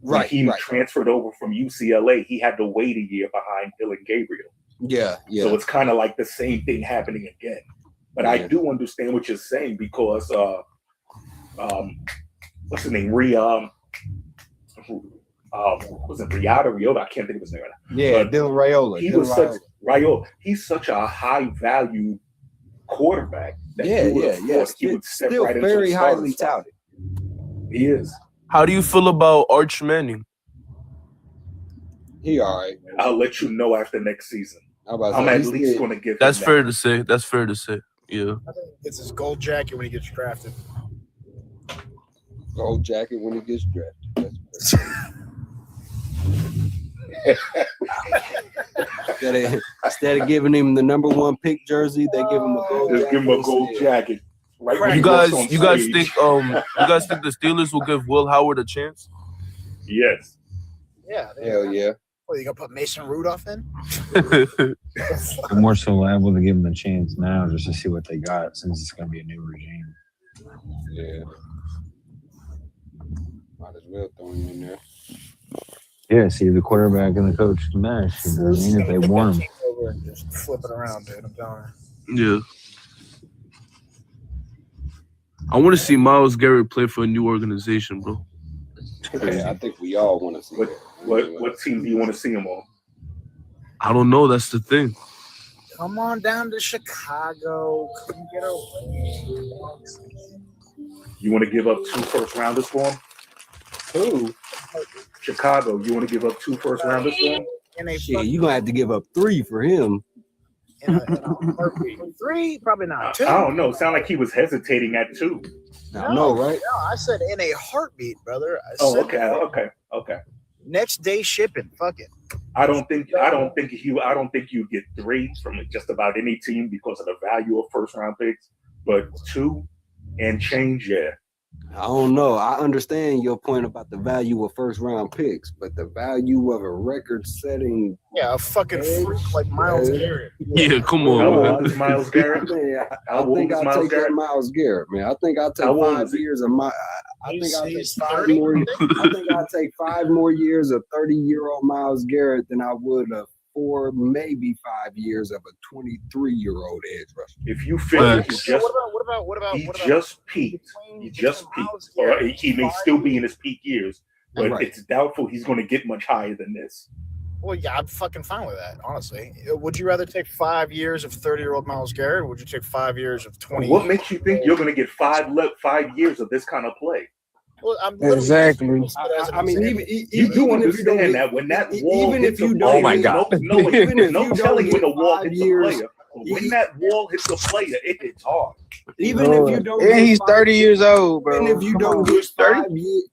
When he transferred over from UCLA, he had to wait a year behind Dylan Gabriel. Yeah. So it's kind of like the same thing happening again. But I do understand what you're saying because what's his name? Was it Riota? I can't think of his name right now. Yeah, Dylan Raiola. He's such a high value quarterback that he would step Still right into very the starting highly spot. touted. He is. How do you feel about Arch Manning? He all right. I'll let you know after next season. I'm at least going to give That's him fair to say. That's fair to say. Yeah. I think it's his gold jacket when he gets drafted. Gold jacket when he gets drafted. Instead of giving him the number 1 pick jersey, they give him a gold Just jacket. give him a gold jacket. Right when You he guys walks on think stage. the Steelers will give Will Howard a chance? Yes. Yeah. Hell yeah. What, you gonna put Mason Rudolph in? I'm more so liable to give them a chance now just to see what they got since it's going to be a new regime. Yeah. Might as well throw him in there. Yeah, see the quarterback and the coach mesh. You know what I mean? If they want him. Over and just flip it around, dude. I'm telling you. Yeah. I want to see Myles Garrett play for a new organization, bro. Yeah, I think we all want to see that. What team do you want to see him on? I don't know. That's the thing. Come on down to Chicago. Come get a You want to give up 2 first rounders for him? Who? Chicago, you want to give up 2 first rounders for him? in a Shit, you gonna have to give up 3 for him. in a heartbeat. 3, probably not. 2. I don't know. Sound like he was hesitating at 2. I know, right? No, I said in a heartbeat, brother. I Oh, said okay. next day shipping. Fuck it. I don't think you get 3 from just about any team because of the value of first round picks, but 2 and change, yeah. I don't know. I understand your point about the value of first round picks, but the value of a record setting. Yeah, a fucking freak like Miles Garrett. Yeah, come How on, old man. is Miles Garrett? I think I'll take that Miles Garrett, man. I think I'll take How old 5 is he? years of my. I think I'll take He's 5 30, more. I think. I think I'll take 5 more years of 30-year-old Miles Garrett than I would of 4, maybe 5 years of a 23-year-old edge rusher. If you figure he just he what about just peaked. He just peaked. Or he may still be in his peak years, but Right. it's doubtful he's going to get much higher than this. Well, yeah, I'm fucking fine with that, honestly. Would you rather take 5 years of 30-year-old Miles Garrett, or would you take 5 years of 20? What makes you think you're going to get 5 years of this kind of play? Well, I'm literally Exactly. using it as an I mean, example. You do even if you don't understand get, that when that wall even hits if you a don't player, Oh my God. no even if no you don't telling when get the wall 5 hits years, a player. But when that wall hits a player, it hits hard. even if you don't, And get he's 5 30 years old, bro. even if you Come don't on. get 30? 5 years,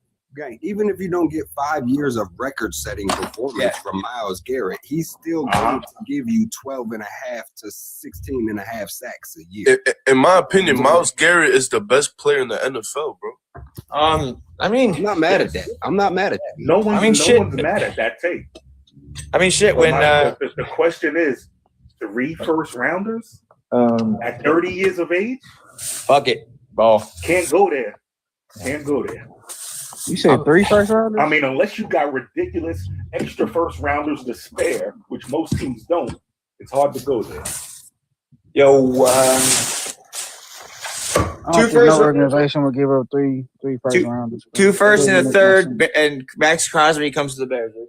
even if you don't get 5 years of record-setting performance from Miles Garrett, he's still going to give you 12 and a half to 16 and a half sacks a year. In my opinion, Miles Garrett is the best player in the NFL, bro. I mean, I'm not mad at that. I'm not mad at that. No one's shit. mad at that take. Shit. But When the question is, 3 first rounders at 30 years of age fuck it, ball. can't go there. Can't go there. You said 3 first rounders? I mean, unless you got ridiculous extra first rounders to spare, which most teams don't, it's hard to go there. Yo, I don't two think first- no organization would give up three first Two- rounders. 2 first That and a doesn't make no third, and Max Crosby comes to the Bears. Dude.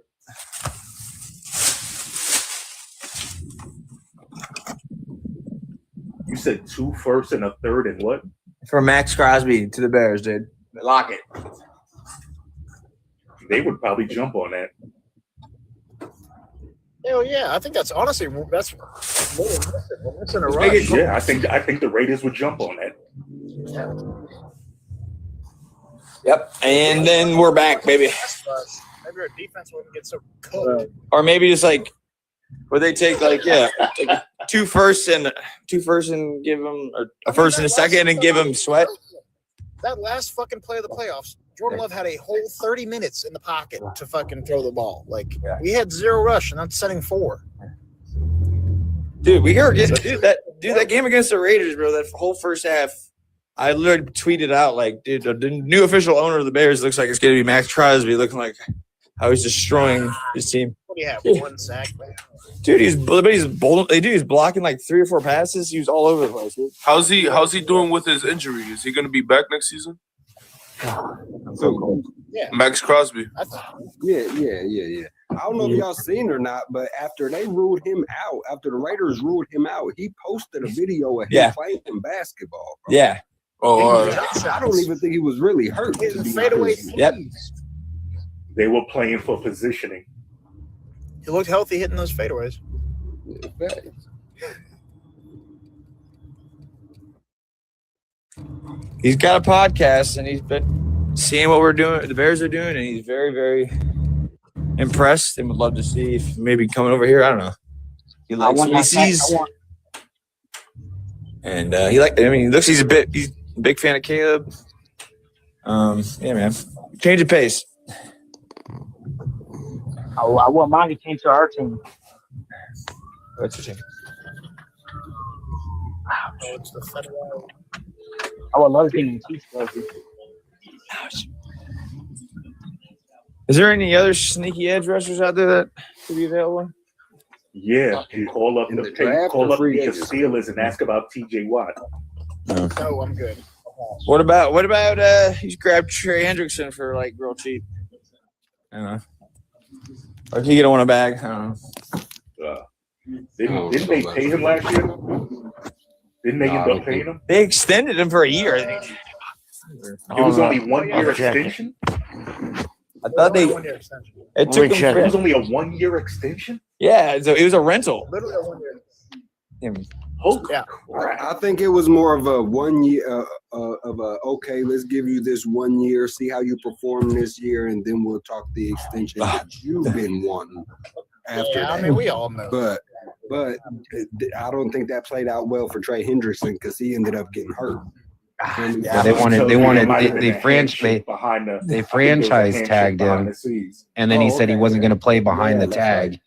You said 2 first and a third and what? For Max Crosby to the Bears, dude. Lock it. They would probably jump on that. Hell yeah, I think that's honestly that's more realistic. We're missing a Let's rush. make it- Yeah, I think the Raiders would jump on that. Yep. And then we're back, baby. Maybe our defense wouldn't get so cooked. Or maybe just like where they take like 2 firsts and give them a first and a second and give them Sweat. That last fucking play of the playoffs, Jordan Love had a whole 30 minutes in the pocket to fucking throw the ball. Like we had 0 rush, and that's setting 4. Dude, we were getting that game against the Raiders, bro. That whole first half, I literally tweeted out like, dude, the new official owner of the Bears looks like it's gonna be Max Crosby, looking like how he's destroying his team. What do you have? 1 sack, man. Dude, he's bold. Dude, he's blocking like 3 or 4 passes. He was all over the place, dude. How's he doing with his injury? Is he going to be back next season? I'm so cold. Yeah. Max Crosby. Yeah. I don't know if y'all seen or not, but after they ruled him out, after the Raiders ruled him out, he posted a video of him playing basketball. Bro. Yeah. Oh, all right. I don't even think he was really hurt. to be Fadeaway honest. Yep. They were playing for positioning. He looked healthy hitting those fadeaways. He's got a podcast and he's been seeing what we're doing, the Bears are doing, and he's very, very impressed and would love to see if maybe coming over here. I don't know. He likes what he sees. And he's a big fan of Caleb. Yeah, man. Change of pace. I want mine to change to our team. What's your team? I would love to be in the Chiefs, trophy. Is there any other sneaky edge rushers out there that could be available? Yeah, you call up the Steelers and ask about TJ Watt. No, I'm good. What about you grab Trey Hendrickson for like real cheap? I don't know. Or can you get him on a bag? I don't know. Didn't they pay him last year? Didn't they end up paying him? They extended him for a year, I think. It was only 1 year extension. I thought they. It took him. It was only a 1 year extension. Yeah, so it was a rental. Literally a 1 year. Yeah. I think it was more of a 1 year okay, let's give you this 1 year, see how you perform this year, and then we'll talk the extension that you've been wanting after that. I mean, we all know. But I don't think that played out well for Trey Hendrickson because he ended up getting hurt. Yeah, they franchise tagged him, and then he said he wasn't going to play behind the tag,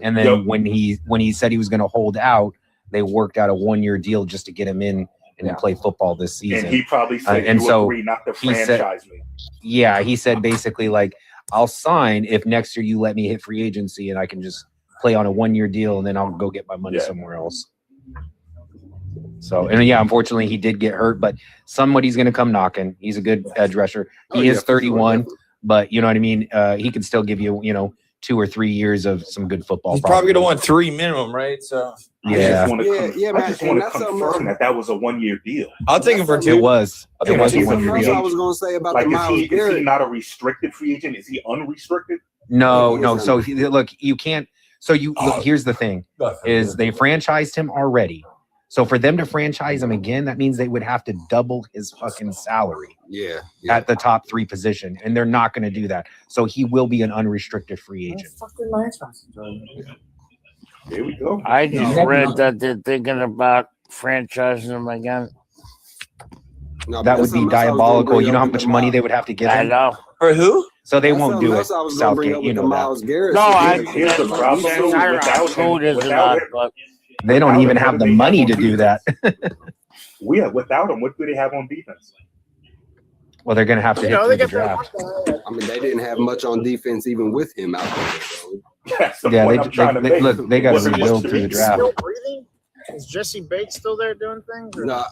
and then when he said he was going to hold out, they worked out a 1 year deal just to get him in and play football this season. And he probably said, and you so agree not to he franchise said, me. Yeah, he said basically like, I'll sign if next year you let me hit free agency and I can just play on a 1 year deal and then I'll go get my money somewhere else. So, and yeah, unfortunately he did get hurt, but somebody's going to come knocking. He's a good edge rusher. He is 31, but you know what I mean? He can still give you, 2 or 3 years of some good football. He's probably going to want 3 minimum, right? So I just want to confirm that was a 1 year deal. I'll take him for 2. It was. It was a 1 year deal. I was going to say about the Myles Garrett. Is he not a restricted free agent? Is he unrestricted? No. So look, you can't. So look, here's the thing: is they franchised him already. So for them to franchise him again, that means they would have to double his fucking salary. Yeah. At the top 3 position, and they're not going to do that. So he will be an unrestricted free agent. There we go. I just read that they're thinking about franchising him again. No, that would be diabolical. You know how much money they would have to give him? I know. For who? So they won't do it. Southgate, You know Myles Garrett. No, here's the problem. They don't even have the money to do that. Without him, what do they have on defense? Well, they're going to have to hit through the draft. I mean, they didn't have much on defense even with him out there. So. Yeah, they got to rebuild through the draft. Still breathing? Is Jesse Bates still there doing things? Or? No,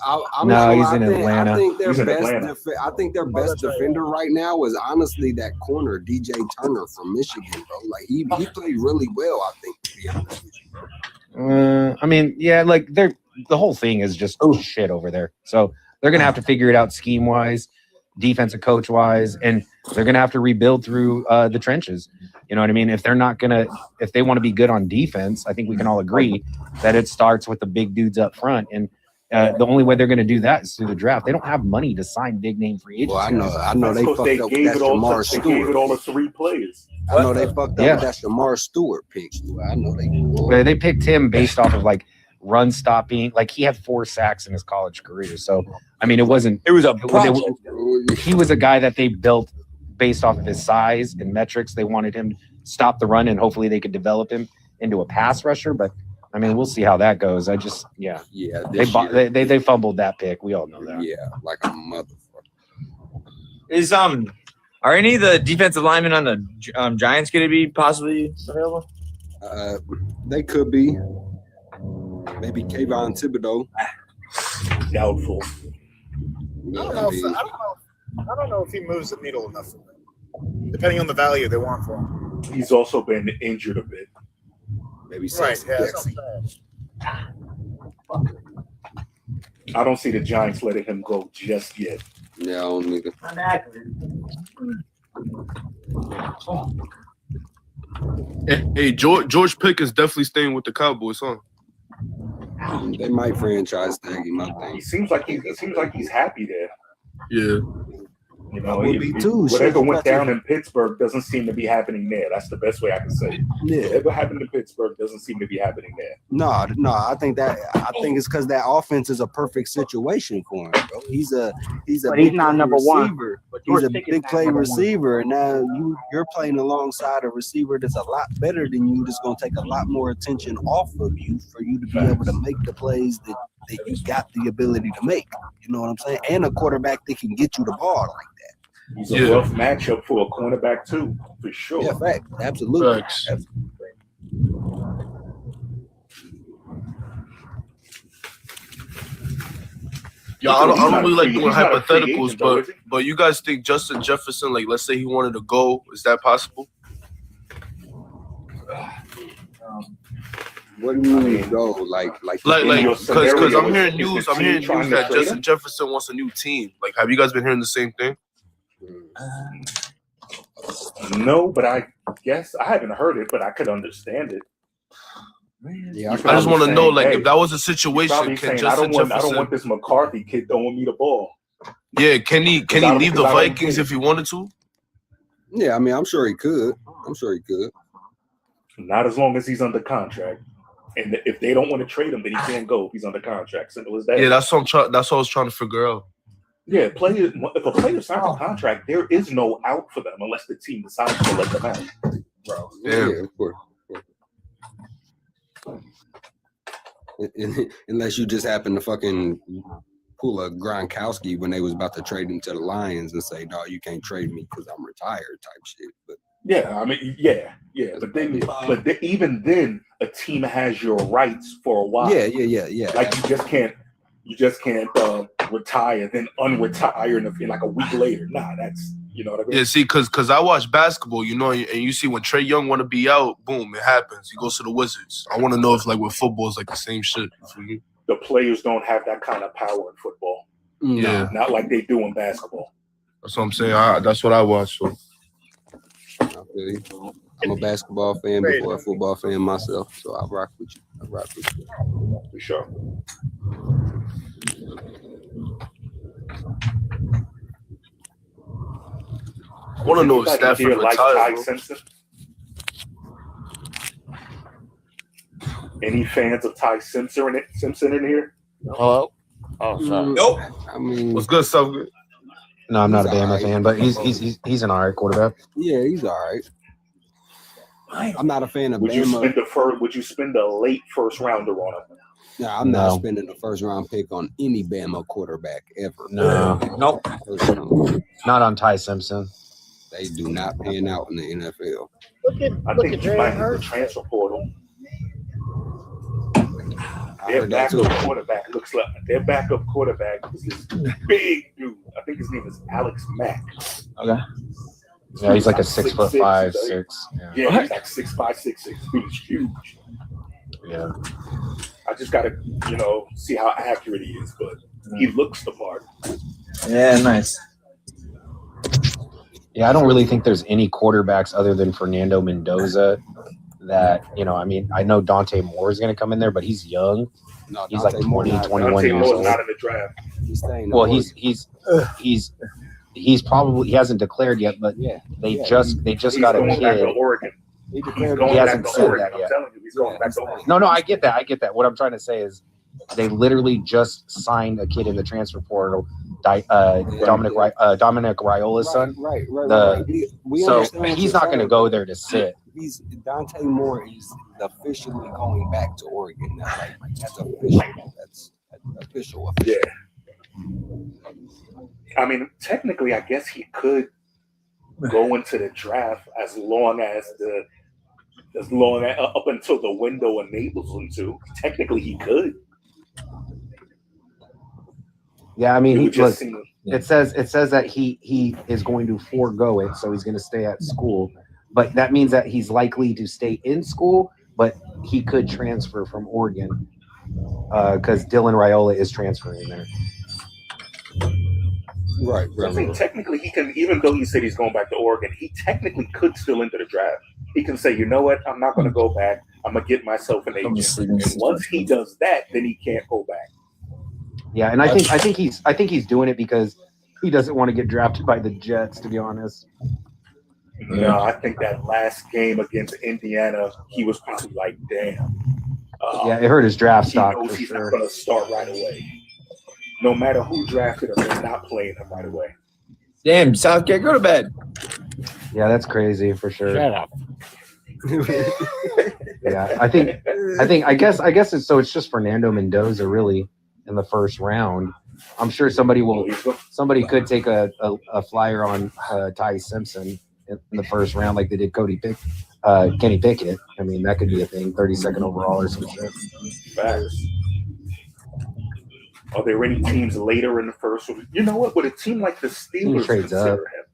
he's in Atlanta. I think their best defender right now is honestly that corner, DJ Turner from Michigan, bro. Like he played really well, I think, to be honest with you, bro. I mean, yeah, like the whole thing is just shit over there. So they're gonna have to figure it out scheme wise, defensive coach wise, and they're gonna have to rebuild through the trenches. You know what I mean? If they want to be good on defense, I think we can all agree that it starts with the big dudes up front. And the only way they're going to do that is through the draft. They don't have money to sign big name free agents. Well, I know they fucked up with that Shamar Stewart. They gave it all to 3 players. I know they fucked up with that Shamar Stewart pick. I know they picked him based off of like run stopping. Like he had 4 sacks in his college career. So I mean, he was a guy that they built based off of his size and metrics. They wanted him to stop the run and hopefully they could develop him into a pass rusher. But I mean, we'll see how that goes. They fumbled that pick. We all know that. Yeah, like a motherfucker. Are any of the defensive linemen on the Giants going to be possibly available? They could be. Maybe Kayvon Thibodeau. Doubtful. I don't know if he moves the needle enough for them, depending on the value they want for him. He's also been injured a bit. Maybe right. Yeah, I don't see the Giants letting him go just yet. Yeah, I don't either. Hey, George Pickens definitely staying with the Cowboys, huh? They might franchise tag him, I think. He seems like he's happy there. Yeah. You know, whatever went down in Pittsburgh doesn't seem to be happening there. That's the best way I can say it. Yeah. Whatever happened in Pittsburgh doesn't seem to be happening there. No, I think it's because that offense is a perfect situation for him, bro. He's not number one. He's a big play receiver, and now you're playing alongside a receiver that's a lot better than you. That's going to take a lot more attention off of you for you to be able to make the plays that you got the ability to make. You know what I'm saying? And a quarterback that can get you the ball like that. He's a rough matchup for a cornerback too, for sure. Yeah, fact. Absolutely. Facts. Yeah, I don't really like doing hypotheticals, but you guys think Justin Jefferson, like, let's say he wanted to go, is that possible? What do you mean go? Like because I'm hearing news. I'm hearing news that Justin Jefferson wants a new team. Like, have you guys been hearing the same thing? No, but I guess I haven't heard it, but I could understand it. Yeah, I just want to know, like, if that was a situation, can can Justin Justin I don't want this McCarthy kid throwing me the ball. Yeah, can he leave the Vikings if he wanted to? Yeah, I mean, I'm sure he could. Not as long as he's under contract. And if they don't want to trade him, then he can't go if he's under contract. Simple as that. Yeah, that's what I was trying to figure out. Yeah, if a player signs a contract, there is no out for them unless the team decides to let them out. Bro. Yeah, of course. Unless you just happen to fucking pull a Gronkowski when they was about to trade him to the Lions and say, "No, you can't trade me because I'm retired," type shit. But yeah, I mean, yeah. But even then, a team has your rights for a while. Yeah. Like you just can't retire then unretire in like a week later. Nah, that's you know what I mean. Yeah, see, because I watch basketball, you know, and you see when Trae Young want to be out, boom, it happens. He goes to the Wizards. I want to know if like with football is like the same shit. The players don't have that kind of power in football. Yeah, not like they do in basketball. That's what I'm saying. That's what I watch. So. I'm a basketball fan before a football fan myself, so I rock with you. For sure. I want to know if Stafford retired. Any fans of Ty Simpson in here? Hello? Oh, sorry. Nope. I mean, what's good, stuff? No, I'm not a Bama fan, but he's an alright quarterback. Yeah, he's all right. I'm not a fan of Bama. Would you spend a late first rounder on him? No, I'm not spending a first round pick on any Bama quarterback ever. No. Nope. Not on Ty Simpson. They do not pan out in the NFL. I think you might have the transfer portal. Their backup quarterback looks like is this big dude. I think his name is Alex Mack. Okay. Yeah, he's like a 6'5", 6'6". Yeah, he's like 6'5", 6'6". Dude's huge. Yeah. I just gotta, see how accurate he is, but he looks the part. Yeah, nice. Yeah, I don't really think there's any quarterbacks other than Fernando Mendoza that, I know Dante Moore is going to come in there, but he's young. No, he's like 20, 21 Dante years Moore's old. not in the draft. He's probably, he hasn't declared yet, but they just got a kid. Back to Oregon. He hasn't said that yet. I'm telling you, he's going back to Oregon. No, I get that. What I'm trying to say is they literally just signed a kid in the transfer portal, Dominic Raiola's son. Right. So he's not going to go there to sit. Dante Moore is officially going back to Oregon now. Like that's official. That's official. Yeah. I mean, technically, I guess he could go into the draft as long as up until the window enables him to. Technically, he could. Yeah, I mean, it says that he is going to forego it, so he's going to stay at school. But that means that he's likely to stay in school, but he could transfer from Oregon because Dylan Raiola is transferring there. Right. I mean, technically, he can, even though he said he's going back to Oregon, he technically could still enter the draft. He can say, you know what, I'm not going to go back. I'm going to get myself an agent. And once he does that, then he can't go back. Yeah, and I think he's doing it because he doesn't want to get drafted by the Jets, to be honest. No, I think that last game against Indiana, he was probably like, damn. Yeah, it hurt his draft stock. He knows he's for sure. not going to start right away. No matter who drafted him, they're not playing him right away. Damn, Southgate, go to bed. Yeah, that's crazy for sure. Shut up. Yeah, I guess it's just Fernando Mendoza really in the first round. I'm sure somebody could take a flyer on Ty Simpson in the first round like they did Kenny Pickett. I mean, that could be a thing, 32nd overall or some shit. Facts. Are there any teams later in the first? You know what? Would a team like the Steelers trades consider up. him?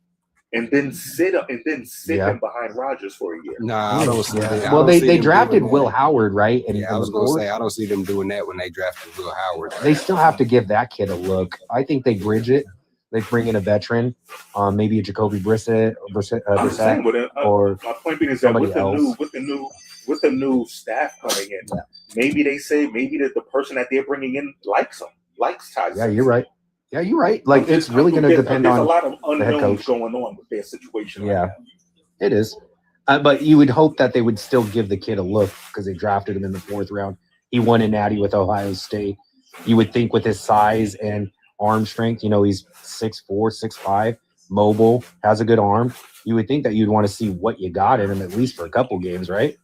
and then sit Yeah. him behind Rodgers for a year. Nah, I don't see that. I Well, don't see they them drafted doing Will that. Howard, right? And Yeah, I was gonna say I don't see them doing that when they drafted Will Howard. they still have to give that kid a look. I think they bridge it. They bring in a veteran, maybe a Jacoby Brissett, I'm saying or my point being is that somebody else. with the new staff coming in, maybe that the person that they're bringing in likes Ty. Yeah, you're right. Yeah, you're right. Like it's really going to depend There's on a lot of the head unknowns coach. going on with their situation. right Yeah, now. it is. But you would hope that they would still give the kid a look because they drafted him in the 4th round. He won a natty with Ohio State. You would think with his size and arm strength, he's 6'4", 6'5", mobile, has a good arm. You would think that you'd want to see what you got in him at least for a couple games, right?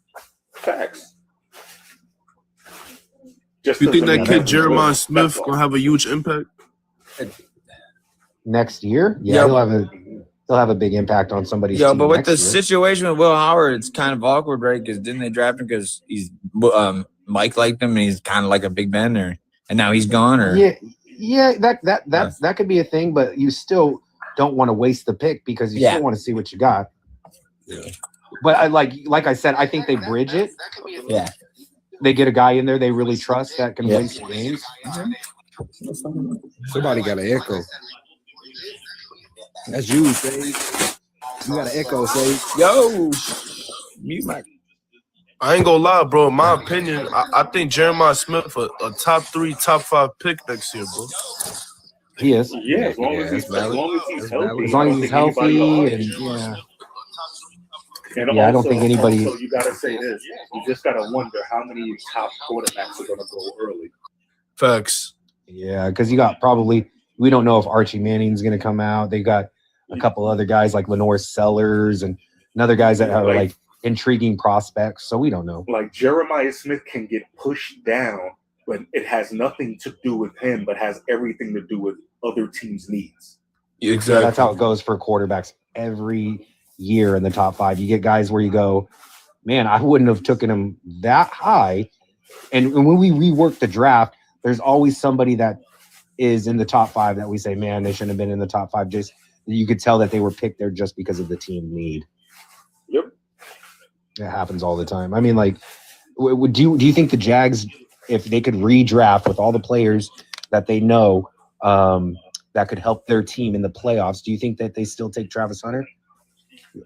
Facts. You think that kid Jeremiah Smith gonna have a huge impact? Next year? Yeah, Yeah. he'll have a big impact on somebody's Yo, team but with next the year. situation with Will Howard, it's kind of awkward, right? Because didn't they draft him because he's Mike liked him and he's kind of like a Big Ben, and now he's gone, or Yeah, that could be a thing, but you still don't want to waste the pick because you Yeah. still want to see what you got. Yeah. But I like I said, I think they bridge it. Yeah. They get a guy in there they really trust that can win some games. Somebody got an echo. That's you, Sage. You got an echo, Sage. Yo, mute my. I ain't gonna lie, bro. In my opinion, I think Jeremiah Smith a top 3, top 5 pick next year, bro. He is. Yeah, as long as he's healthy. As long as he's healthy and I don't think anybody. Also, you gotta say this. You just gotta wonder how many top quarterbacks are gonna go early. Facts. Yeah, because you got we don't know if Archie Manning's going to come out. They got a couple other guys like Lenore Sellers and other guys that are like intriguing prospects. So we don't know. Like Jeremiah Smith can get pushed down, but it has nothing to do with him, but has everything to do with other teams' needs. Exactly. That's how it goes for quarterbacks every year in the top 5. You get guys where you go, man, I wouldn't have taken him that high. And when we rework the draft, there's always somebody that is in the top 5 that we say, man, they shouldn't have been in the top 5. Just you could tell that they were picked there just because of the team need. Yep. It happens all the time. I mean, like, do you think the Jags, if they could redraft with all the players that they know that could help their team in the playoffs, do you think that they still take Travis Hunter?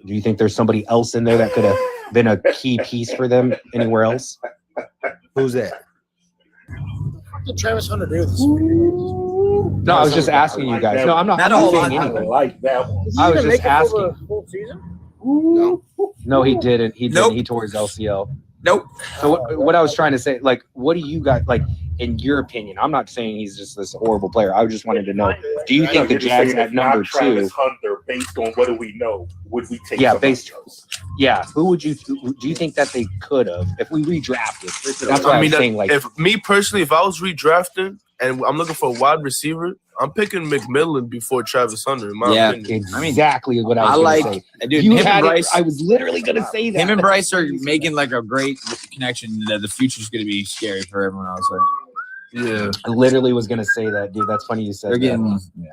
Do you think there's somebody else in there that could have been a key piece for them anywhere else? Who's that? What did Travis Hunter do this No, I was just asking you guys. No, I'm not saying anything. Like that one. I was just asking. Full season? No, he didn't. He didn't. Nope. He tore his LCL. Nope. So what I was trying to say, like, what do you guys like? In your opinion, I'm not saying he's just this horrible player. I just wanted to know: do you think the You're just Jags saying at if not number 2? Travis Hunter, based on what do we know, would we take? Yeah, somebody based. else? Yeah, who would you? Do you think that they could have if we redrafted? That's what I was saying. Like, if me personally, if I was redrafting and I'm looking for a wide receiver, I'm picking McMillan before Travis Hunter. In my opinion, exactly what I was like, gonna say. dude. You Him had and it. Bryce. I was literally gonna say that. Him and Bryce are making like a great connection. That the future's going to be scary for everyone else. Yeah, I literally was gonna say that, dude. That's funny you said They're getting. that. Yeah.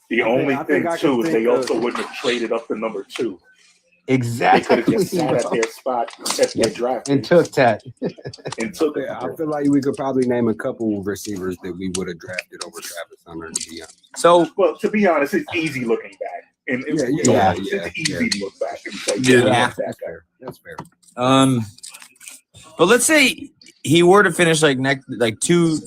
The only I think thing I too can is they think also of- wouldn't have traded up to number 2. Exactly. They could have just sat at bro. their spot at their draft And took that. and took it. Yeah, I feel like we could probably name a couple receivers that we would have drafted over Travis Hunter, to be honest. So Well, to be honest, it's easy looking back, and it's, Yeah, it's easy to look back and say, Yeah. that guy. That's fair. but let's say he were to finish like the next two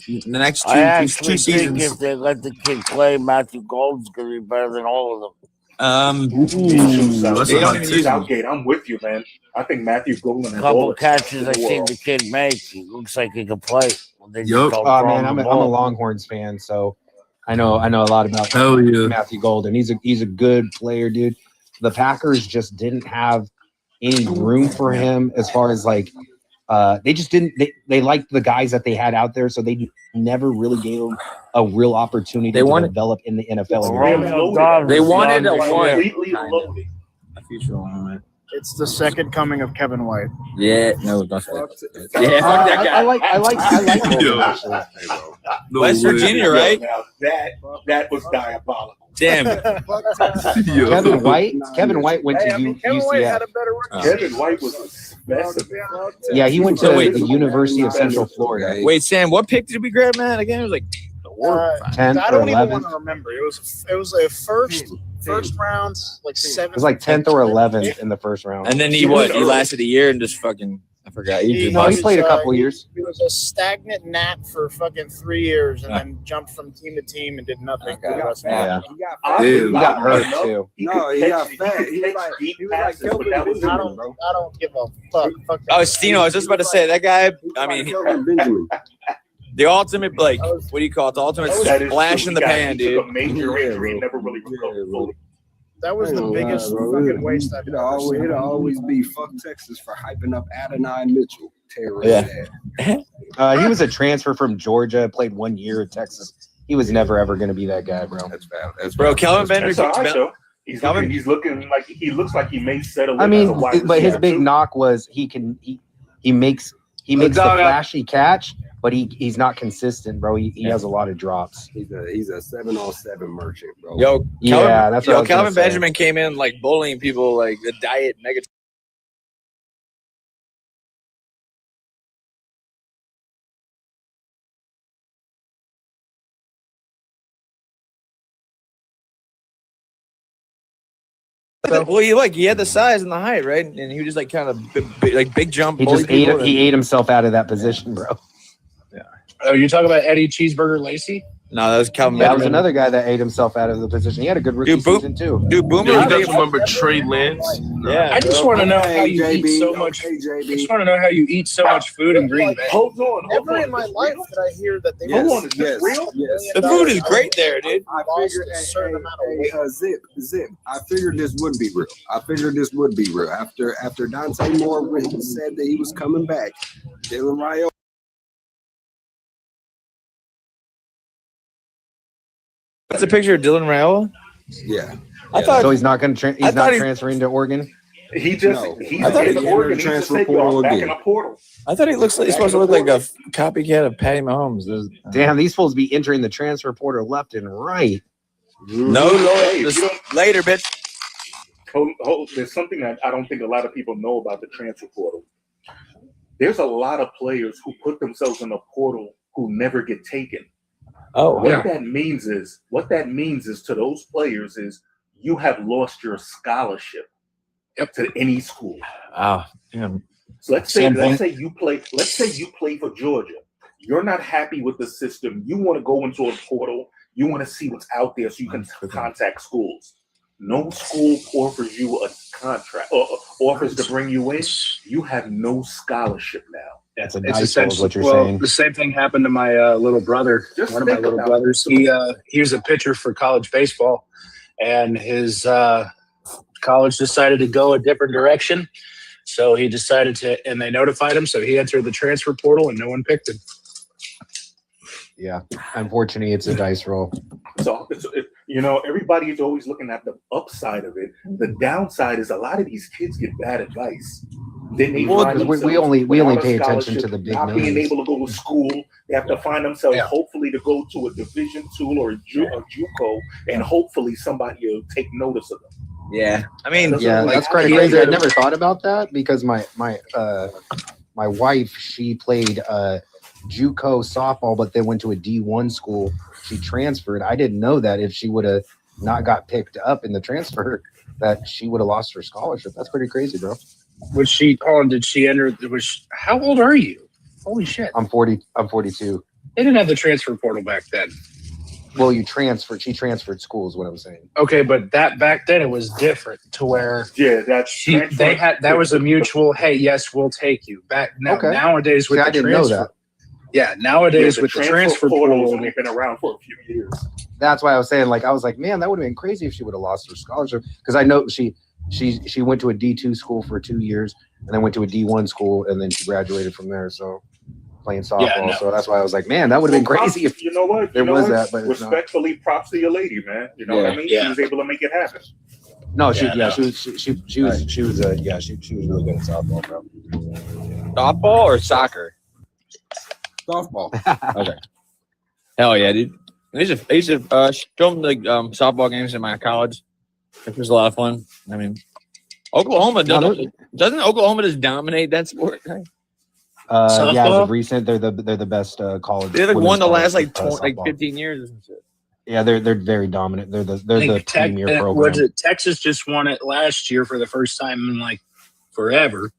I actually two think seasons. if they let the kid play, Matthew Golden's going to be better than all of them. Me too, South- They don't even use him. Southgate, I'm with you, man. I think Matthew Golden has all Couple the catches I talent in the seen world. the kid make. He looks like he can play. They just Yup. don't Oh throw man, him I'm the a ball. Longhorns fan, so I know a lot about Hell yeah. Matthew Golden. He's a good player, dude. The Packers just didn't have any room for him as far as like they just didn't they liked the guys that they had out there, so they never really gave him a real opportunity They to wanted- develop in the NFL. Romeo Dobbs They is wanted young a as one. shit. Completely loaded. A future one. It's the second coming of Kevin White. Yeah, no, don't say that. Yeah, Yeah, fuck that guy. I like Golden, Yo. actually. No West way. Virginia, right? Now that was diabolical. Damn. Kevin White. Kevin White went to Kevin White had UCF. a better record. Kevin White was a specimen. Yeah, he went to So wait, the University of Central Florida. Wait, Sam, what pick did we grab, man? Again, it was like the 10th I or don't even 11th. want to remember. It was a first round, like It 7th. was like 10th or 11th in the first round. And then he lasted a year and just fucking I forgot. He played a couple years. He was a stagnant gnat for fucking 3 years, and then jumped from team to team and did nothing. for the rest of Yeah. He got fat. Dude, he got hurt too. No, he got fat. He was like Kelvin Benjamin, bro. I don't give a fuck. Fuck Oh, that. Stino, I was just about to say that guy. I mean, Kelvin Benjamin. the ultimate, like, what do you call it? The ultimate That is splash true. in the pan, He took dude. a major injury and never really recovered fully. That was the biggest bro. fucking waste I've It'll ever seen. always be fuck Texas for hyping up Adonai Mitchell. Yeah. He was a transfer from Georgia, played 1 year at Texas. He was never ever going to be that guy, bro. That's bad. That's Bro, bad. Kelvin That's Bender. all right, though. He's looking like he looks like he may settle in I as a mean, wide but his receiver, big too. knock was he makes the flashy catch, but he's not consistent, bro. He has a lot of drops. He's a 7-on-7 merchant, bro. Yo, Yeah, Kelvin, that's what I was gonna Calvin say. Benjamin came in like bullying people, like the diet mega. Well, he had the size and the height, right? And he was just like kind of big jump. He bully just ate people he ate himself out of that position, bro. Oh, you talking about Eddie Cheeseburger Lacey? No, that was Calvin That was Benjamin. another guy that ate himself out of the position. He had a good rookie Dude, Boom- season too. Dude, Boomer. Yo, you was guys remember Trey Lance? Yeah. I just want to know how Okay, you JB. eat so much. Okay, I JB. just want to know how you eat so much food in Green Bay. Hold on. Never in my life did I hear that they Yes, Hold on, is this yes, real? yes. The food is great there, dude. I lost figured, a certain amount of weight. Zip. I figured this would be real. After Dante Moore said that he was coming back, Dylan Raiola. That's a picture of Dylan Raiola. Yeah. I thought. So he's not going to I thought he- transferring to Oregon. He just No. he's I thought in he the Oregon. He transfer just said portal y'all back again. in a portal. I thought he's supposed to look like a copycat of Patty Mahomes. Damn, these fools be entering the transfer portal left and right. No, Hey, Lord, you don't- later, bitch. There's something that I don't think a lot of people know about the transfer portal. There's a lot of players who put themselves in the portal who never get taken. Oh, What that means is to those players is you have lost your scholarship to any school. Oh, damn. So let's say Same you play for Georgia. You're not happy with the system. You want to go into a portal. You want to see what's out there so you can contact schools. No school offers you a contract or offers to bring you in. You have no scholarship now. That's a It's nice hole, is essentially what you're well, saying. the same thing happened to my little brother. Just One of my think little about brothers. He was a pitcher for college baseball, and his college decided to go a different direction. So he decided to, and they notified him. So he entered the transfer portal, and no one picked him. Yeah, unfortunately, it's a dice roll. So everybody is always looking at the upside of it. The downside is a lot of these kids get bad advice. Then they Well, find we themselves only without a pay attention to scholarship, the big not being names. able to go to school. They have to find themselves Yeah. hopefully to go to a Division II or a JUCO, and hopefully somebody will take notice of them. Yeah. I mean, Yeah, Like, that's kind of he crazy. had I never thought about that because my wife, she played JUCO softball, but then went to a D1 school. She transferred. I didn't know that if she would have not got picked up in the transfer, that she would have lost her scholarship. That's pretty crazy, bro. Was she, Colin, did she enter? How old are you? Holy shit. I'm 40. I'm 42. They didn't have the transfer portal back then. Well, you transferred. She transferred schools. What I'm saying. Okay, but that back then it was different to where Yeah, that's they had that was a mutual. Hey, yes, we'll take you back. Now, Okay. nowadays with See, I the didn't know transfer, that. yeah, nowadays with the transfer portal's portal, only been around for a few years. That's why I was saying, like, I was like, man, that would have been crazy if she would have lost her scholarship. Because I know she went to a D2 school for 2 years and then went to a D1 school and then she graduated from there. So playing softball. Yeah, no. So that's why I was like, man, that would have been crazy if You know what? there You know was what? that. But it's not. Respectfully, props to your lady, man. You know what I mean? Yeah. She was able to make it happen. No, she Yeah, was no. she was really good at softball, bro. softball or soccer? Softball. Okay. Hell yeah, dude. I used to show them like softball games in my college. It was a lot of fun. I mean, Oklahoma doesn't Oklahoma just dominate that sport? Right? Yeah, as of recent, they're the best college. They're like won the last like softball. 15 years. Yeah, they're very dominant. They're the premier program. Was it Texas just won it last year for the first time in like forever?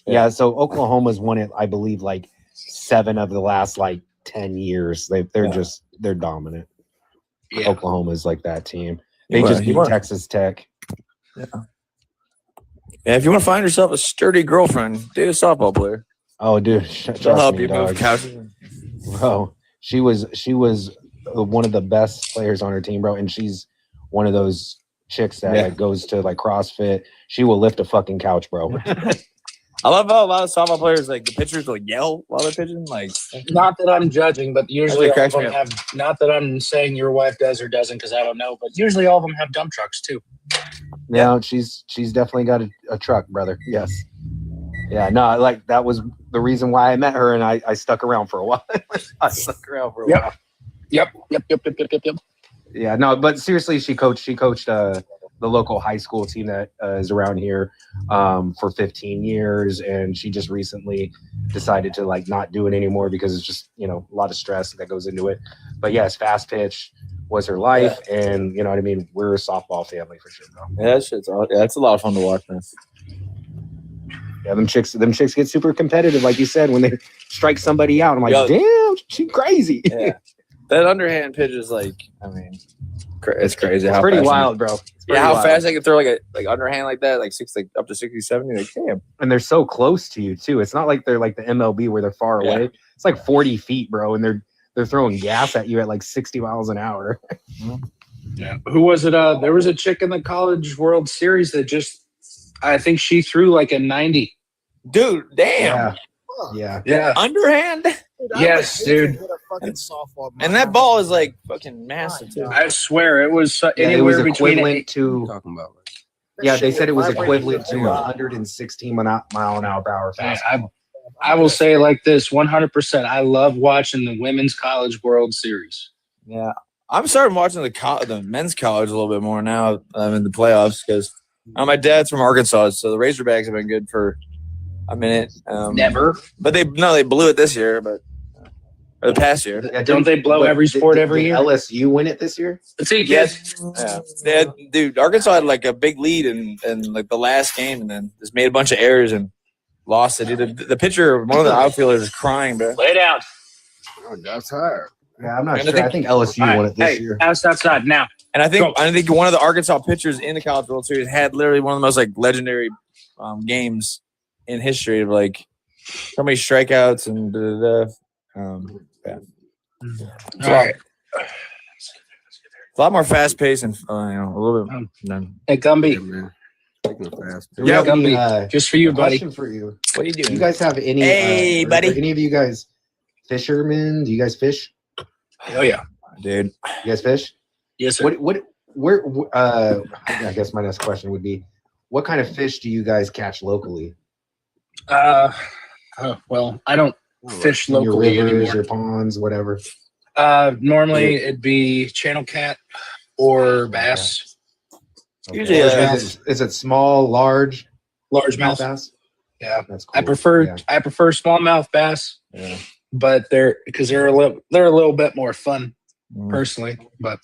Yeah, so Oklahoma's won it, I believe, like 7 of the last like 10 years. They're dominant. Yeah. Oklahoma's like that team. They just beat Texas Tech. Yeah. Yeah, if you want to find yourself a sturdy girlfriend, date a softball player. Oh, dude, They'll help you move couches. Bro, she was one of the best players on her team, bro, and she's one of those chicks that like goes to like CrossFit. She will lift a fucking couch, bro. I love how a lot of softball players, like the pitchers, will yell while they're pitching. Like, not that I'm judging, but usually all of cracks me them up. have. Not that I'm saying your wife does or doesn't, because I don't know. But usually all of them have dump trucks too. No, she's definitely got a truck, brother. Yes. Yeah, no, like that was the reason why I met her, and I stuck around for a while. I stuck around for a while. Yep. Yeah, no, but seriously, she coached the local high school team that is around here for 15 years, and she just recently decided to like not do it anymore because it's just a lot of stress that goes into it. But yes, fast pitch was her life, and you know what I mean. We're a softball family for sure, though. yeah, that's a lot of fun to watch, man. Yeah, them chicks get super competitive, like you said, when they strike somebody out. I'm like, damn, she's crazy. Yeah. That underhand pitch is like, I mean, it's crazy. It's how pretty fast wild, bro. How fast they can throw like underhand like that, like up to 60, 70. Like, damn. And they're so close to you too. It's not like they're like the MLB where they're far away. It's like 40 feet, bro, and they're throwing gas at you at like 60 miles an hour. Yeah. Who was it? There was a chick in the College World Series that I think she threw like a 90. Dude, damn. Yeah. Underhand? Yes, dude. And that ball is like fucking massive too. I swear it was It was anywhere between equivalent to. Talking about. Yeah, they said it was equivalent to 116 mile an hour fast. I will say it like this: 100%. I love watching the Women's College World Series. Yeah, I'm starting watching the men's college a little bit more now. I'm in the playoffs because my dad's from Arkansas, so the Razorbacks have been good for a minute. Never, but they blew it this year, but or the past year. Yeah, don't they blow every sport every year? LSU win it this year? Let's see, kids. Yeah, dude, Arkansas had like a big lead in like the last game, and then just made a bunch of errors and lost it. Dude, the pitcher, one of the outfielders, is crying, bro. Lay down. Oh, that's hard. Yeah, I'm not sure. I think LSU won it this year. House outside now. And I think one of the Arkansas pitchers in the College World Series had literally one of the most like legendary games in history of like so many strikeouts and yeah. All right. A lot more fast paced and a little bit. Hey, Gumby. Yeah, man. Taking it fast. Yeah, Gumby. Just for you, buddy. Question for you. What are you doing? Do you guys have any? Hey, buddy. Any of you guys fishermen? Do you guys fish? Oh yeah, dude. You guys fish? Yes, sir. Where? I guess my next question would be, what kind of fish do you guys catch locally? Well, I don't fish In your locally rivers, anymore. your ponds, whatever. Normally it'd be channel cat or bass. Okay. Usually, is it small, large Largemouth bass? Yeah, That's cool. I prefer Yeah. smallmouth bass, Yeah. but they're a little bit more fun personally. But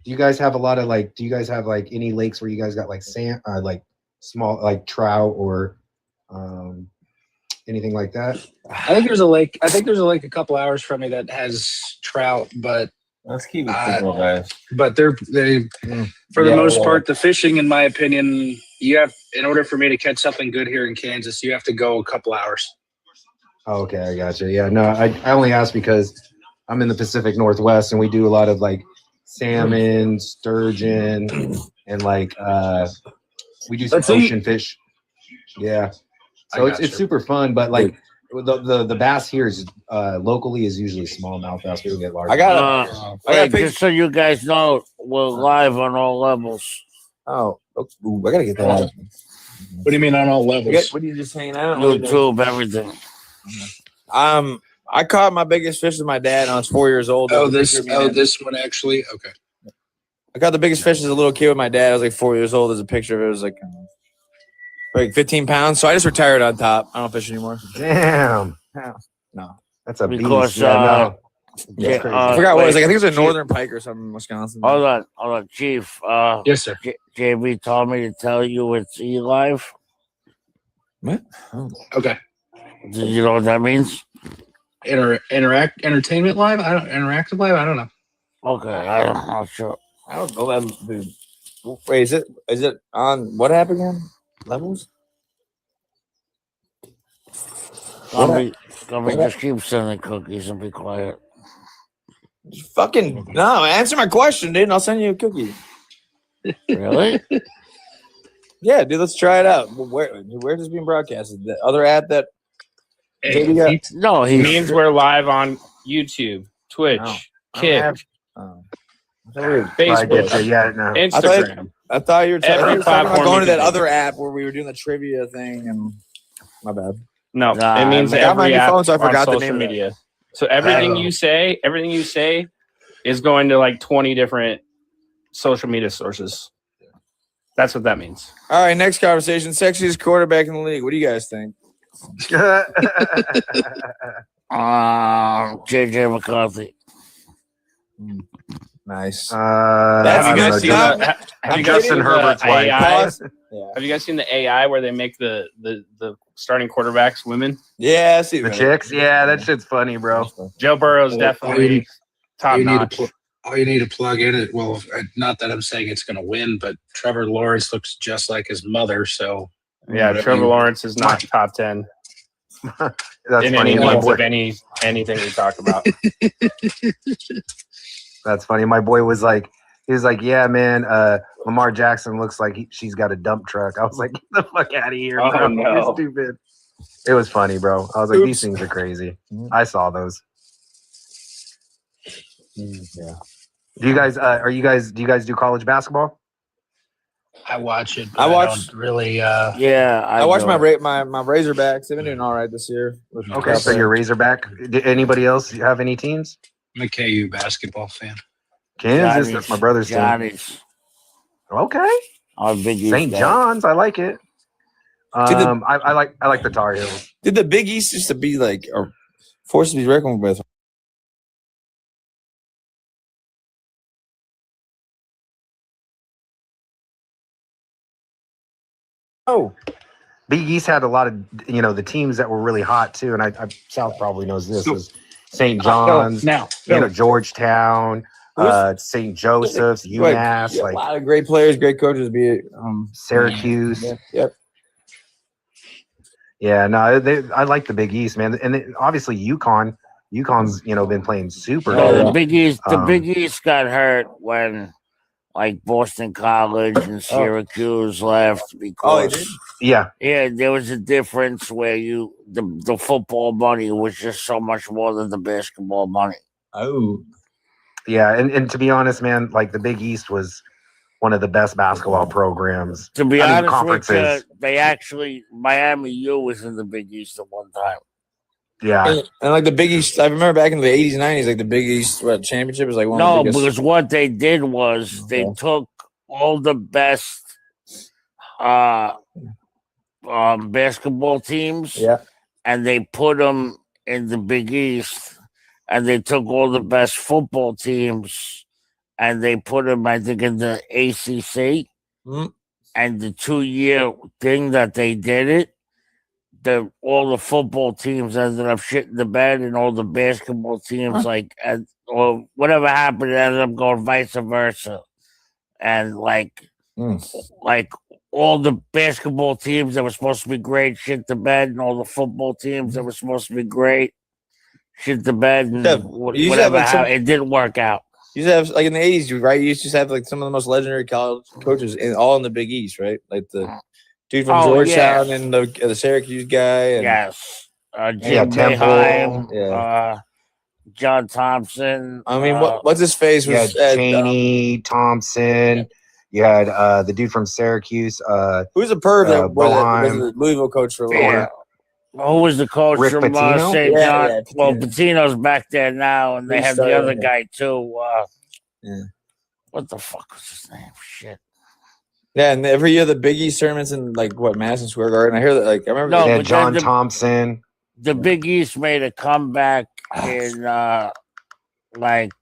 Do you guys have a lot of like? Do you guys have like any lakes where you guys got like sand, like small, like trout or anything like that? I think there's a lake. A couple hours from me that has trout, but let's keep it simple, guys. But for the most part, the fishing, in my opinion, in order for me to catch something good here in Kansas, you have to go a couple hours. Oh, okay, I got you. Yeah, no, I only asked because I'm in the Pacific Northwest and we do a lot of like salmon, sturgeon, and like we do some ocean fish. Yeah, so it's super fun, but like the bass here is locally is usually smallmouth bass. We don't get large. I got just so you guys know, we're live on all levels. Oh, ooh, I gotta get that out. What do you mean on all levels? What are you just hanging out? YouTube, everything. I I caught my biggest fish with my dad when I was 4 years old. This one actually. Okay. I caught the biggest fish as a little kid with my dad. I was like 4 years old. There's a picture of it. It was like 15 pounds. So I just retired on top. I don't fish anymore. Damn. No. That's a Because, beast. Yeah, Yeah. crazy. I forgot what it was. Like, I think it was a Chief- northern pike or something in Wisconsin. Hold on, Chief. Yes, sir. JB told me to tell you it's eLive. What? Oh. Okay. Do you know what that means? Entertainment live. Interactive live. I don't know. Okay, I'm not sure. I don't know that, dude. Wait, is it on what app again? Levels? Scumby, just keep sending cookies and be quiet. Fucking no! Answer my question, dude. And I'll send you a cookie. Really? Yeah, dude. Let's try it out. Where is this being broadcasted? The other app that JB got? No, means we're live on YouTube, Twitch, No. Kick, Oh. Facebook, Yeah, no. Instagram. I thought you were Every talking about platform going to you that can other app where we were doing the trivia thing, and my bad. No, Nah, it means I got my every new app phone, so I on forgot the social name of that. media. So everything you say is going to like 20 different social media sources. That's what that means. All right, next conversation. Sexiest quarterback in the league. What do you guys think? JJ McCarthy. Nice. Have you guys seen have you guys Justin seen the Herbert's wife. AI? Yeah. Have you guys seen the AI where they make the starting quarterbacks women? Yeah, I see The that. chicks? Yeah, that shit's funny, bro. Joe Burrow's Oh, definitely top notch. All you need to plug in it. Well, not that I'm saying it's going to win, but Trevor Lawrence looks just like his mother. So Yeah, Trevor Lawrence is not top 10 That's in funny. any My length boy, of anything we talk about. that's funny. My boy was like, he was like, yeah, man, Lamar Jackson looks like she's got a dump truck. I was like, get the fuck out of here, Oh, bro. no. You're stupid. It was funny, bro. I was like, these things are crazy. I saw those. Yeah. Do you guys do you guys do college basketball? I watch it. I But watch- don't really. Yeah, I watched know. my Razorbacks. They've been doing all right this year. Okay, so you're Razorback. Did anybody else have any teams? I'm a KU basketball fan. Kansas, that's my brother's team. Johnny's. Okay. I'm a big East St. guy. John's, I like it. Did the- I like the Tar Heels. Did the Big East used to be like a force to be reckoned with? Oh, Big East had a lot of the teams that were really hot too, and I South probably knows this was St. John's, Georgetown, St. Joseph's, UMass, Yeah, a like lot of great players, great coaches. Be it Syracuse. Yep. Yeah, no, I like the Big East, man, and obviously UConn. UConn's been playing super. No, good. the Big East. The Um, Big East got hurt when, like, Boston College and Syracuse left because did? Yeah, there was a difference where the football money was just so much more than the basketball money. Oh, yeah, and to be honest, man, like the Big East was one of the best basketball programs. To be I mean, honest with conferences. you, they actually Miami U was in the Big East at one time. Yeah, and like the Big East, I remember back in the 80s, 90s, like the Big East championship was like one No, of the biggest. because what they did was they took all the best basketball teams, Yeah. and they put them in the Big East, and they took all the best football teams, and they put them, I think, in the ACC. Mhm. And the 2-year thing that they did it, all the football teams ended up shitting the bed, and all the basketball teams, or whatever happened, ended up going vice versa. And like all the basketball teams that were supposed to be great shit the bed, and all the football teams that were supposed to be great shit the bed, and Yeah, you used to have, whatever like, some- it didn't work out. You used to have like in the 80s, right? You used to have like some of the most legendary college coaches all in the Big East, right? Like the dude from Georgetown and the Syracuse guy. And, Yes. Jim Temple. Boeheim, Yeah. John Thompson. I mean, what's his face you was had Cheney, Thompson. You had the dude from Syracuse. who's a perv that was Boeheim. the Louisville coach for a little Yeah. while? Who was the coach Rick from Pitino? St. Yeah, John? yeah, Well, Pitino. Patino's back there now, and they He have the started, other yeah. guy too. Yeah. What the fuck was his name? Shit. Yeah, and every year the Big East tournaments in like what Madison Square Garden. I hear that I remember. No, They but had John then the- Thompson. The Big East made a comeback in like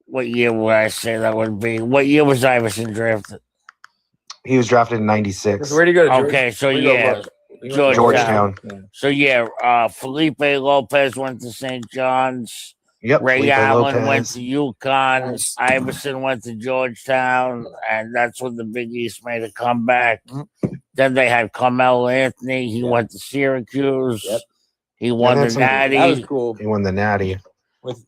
what year would I say that would be? What year was Iverson drafted? He was drafted in '96. Where do you go? To Okay, so where'd you go yeah, look? Georgetown. So yeah, Felipe Lopez went to St. John's. Yep. Ray Felipe Allen Lopez. went to UConn. Iverson went to Georgetown, and that's when the Big East made a comeback. Then they had Carmelo Anthony. He went to Syracuse. Yep. He won the that's Natty. That was cool. He won the Natty. With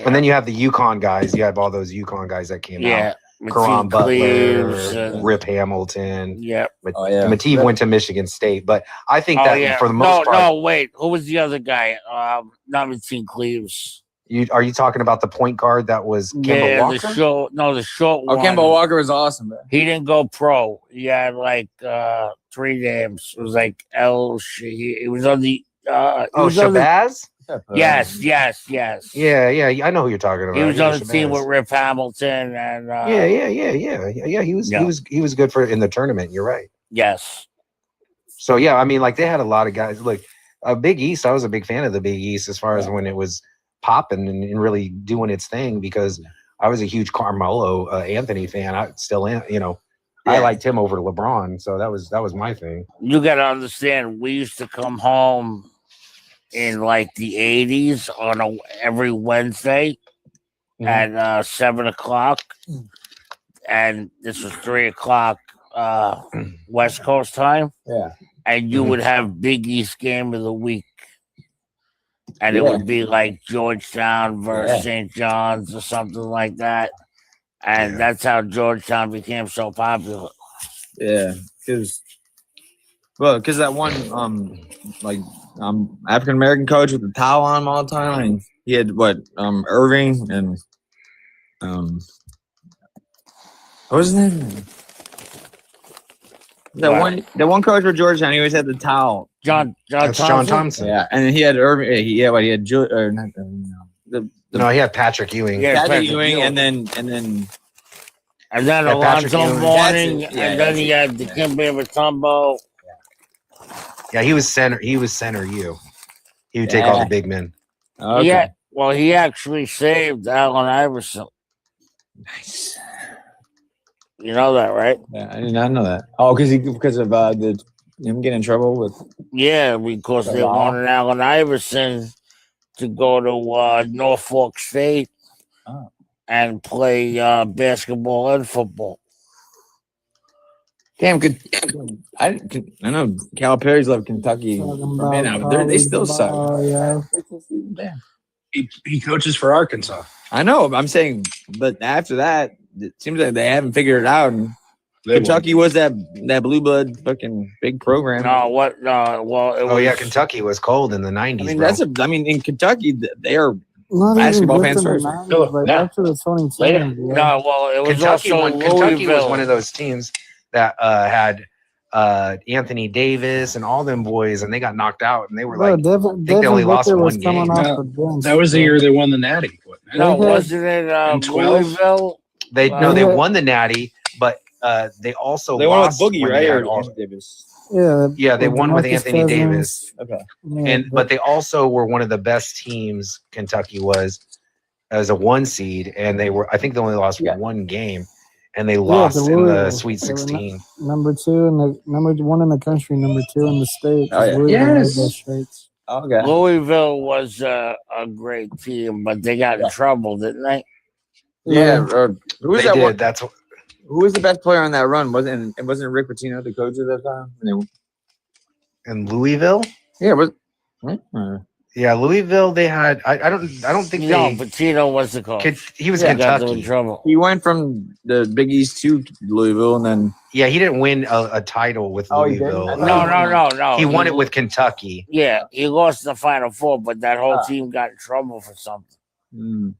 And then you have the UConn guys. You have all those UConn guys that came Yeah, out. Karan Cleaves Butler, and- Rip Hamilton. Yep. Oh, yeah. Matisse went to Michigan State, but I think Oh that yeah. for the most part, No, wait. Who was the other guy? Not Mateen Cleaves. are you talking about the point guard that was Kemba Yeah, Walker? the short Oh, one. Kemba Walker was awesome, man. He didn't go pro. He had like 3 names. It was like He was on the. He was on the- Shabazz? Yes. Yeah, I know who you're talking about. He was Yeah, on the team Shabazz. with Rip Hamilton and. Yeah. He was good for in the tournament. You're right. Yes. So yeah, I mean, like they had a lot of guys. Like Big East, I was a big fan of the Big East as far as when it was popping and really doing its thing because I was a huge Carmelo Anthony fan. I still am. I liked him over LeBron, so that was my thing. You got to understand, we used to come home in like the 80s on every Wednesday at 7 o'clock. And this was 3 o'clock West Coast time. Yeah. And you would have Big East game of the week. And it would be like Georgetown versus St. John's or something like that. And that's how Georgetown became so popular. Yeah, because that one African American coach with the towel on him all the time. And he had Irving and what was his name? That one coach for Georgetown. He always had the towel. John That's John Thompson. Yeah, and then he had Irving. He had No, he had Patrick Ewing. Yeah, Patrick Ewing, and then And then Yeah, Patrick Alonzo Ewing. Mourning, That's it. Yeah, and then that's he had the Kimber Mutombo. Yeah, he was center. He was center. He would take all the big men. okay. Yeah, well, he actually saved Allen Iverson. Nice. You know that, right? Yeah, I did not know that. Oh, because of him getting in trouble with. Yeah, because The they law. wanted Allen Iverson to go to Norfolk State Oh. and play basketball and football. Damn, I know Calipari's left Kentucky for a minute now, but they still suck. Damn. He coaches for Arkansas. I know. I'm saying, but after that, it seems like they haven't figured it out. And Kentucky was that blue blood fucking big program. No, what? No, well, it was. Oh yeah, Kentucky was cold in the '90s. I mean, in Kentucky, they are Not basketball even fans just in first. the 90s, like after the 2010. Yeah. No, well, it was Kentucky also Kentucky was Louisville. one of those teams that had Anthony Davis and all them boys, and they got knocked out, and they were Bro, like, Devin they only lost Booker one was coming game. off the bench. That was the year they won the Natty. No, They had- wasn't it in 12? Louisville? They They won the Natty, but they also They won with lost Boogie, when right? they Or had all- Anthony Davis. Yeah, they won with DeMarcus Anthony Cousins. Davis. Okay. Yeah, But they also were one of the best teams. Kentucky was as a 1 seed, and I think they only lost one game, and they lost the in the Louisville. Sweet They were 16. number 2 and the number 1 in the country, number 2 in the state. Oh, yeah. Louisville made Yes. those straights. Okay. Louisville was a great team, but they got in trouble, didn't they? Yeah. Who was They that did. one? That's Who was the best player on that run? Wasn't Rick Pitino the coach at that time? in Louisville. Yeah. Yeah, Louisville. They had. I don't think No, they. Patino was the coach. He was They got them in Kentucky. trouble. He went from the Big East to Louisville, and then Yeah, he didn't win a title with Oh, he didn't? Louisville. No. He won it with Kentucky. Yeah, he lost the Final Four, but that whole Ah. team got in trouble for something.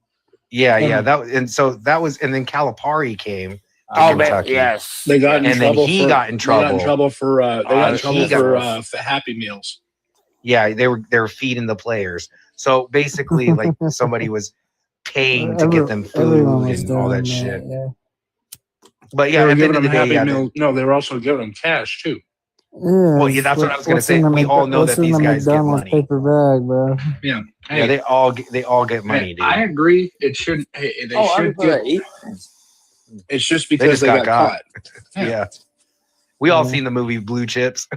Yeah. That and so that was, and then Calipari came Oh, man, Kentucky. yes. They got in And then trouble. he for, got in trouble. They got in trouble for. They got in trouble he got- for Happy Meals. Yeah, they were feeding the players. So basically, like somebody was paying to get them Everyone food was and all that doing shit. Yeah. But They yeah, were at the giving end of them the day, Happy yeah, Meal. No, they were also giving them cash too. Yeah. Well, yeah, that's what I was gonna What's say. in the We all know what's that in these the guys get McDonald's money. paper bag, bro. Yeah. Yeah, they all get money, dude. I agree. It should. They should get. It's just They because just they got got caught. Yeah. We all Yeah. seen the movie Blue Chips.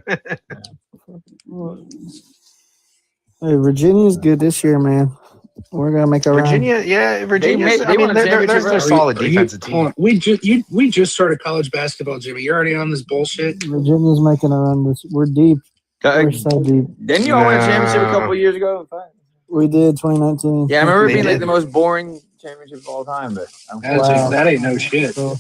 Hey, Virginia's good this year, man. We're gonna make a run. Virginia. made- I they mean, won a championship, they're right? solid Are you- defensive hold team. on. We just started college basketball, Jimmy. You're already on this bullshit. Virginia's making a run. We're deep. We're so deep. Didn't you all win a championship a No. couple years ago? We did 2019. Yeah, I remember it They being like did. the most boring championship of all time. But That ain't no shit. So, you guys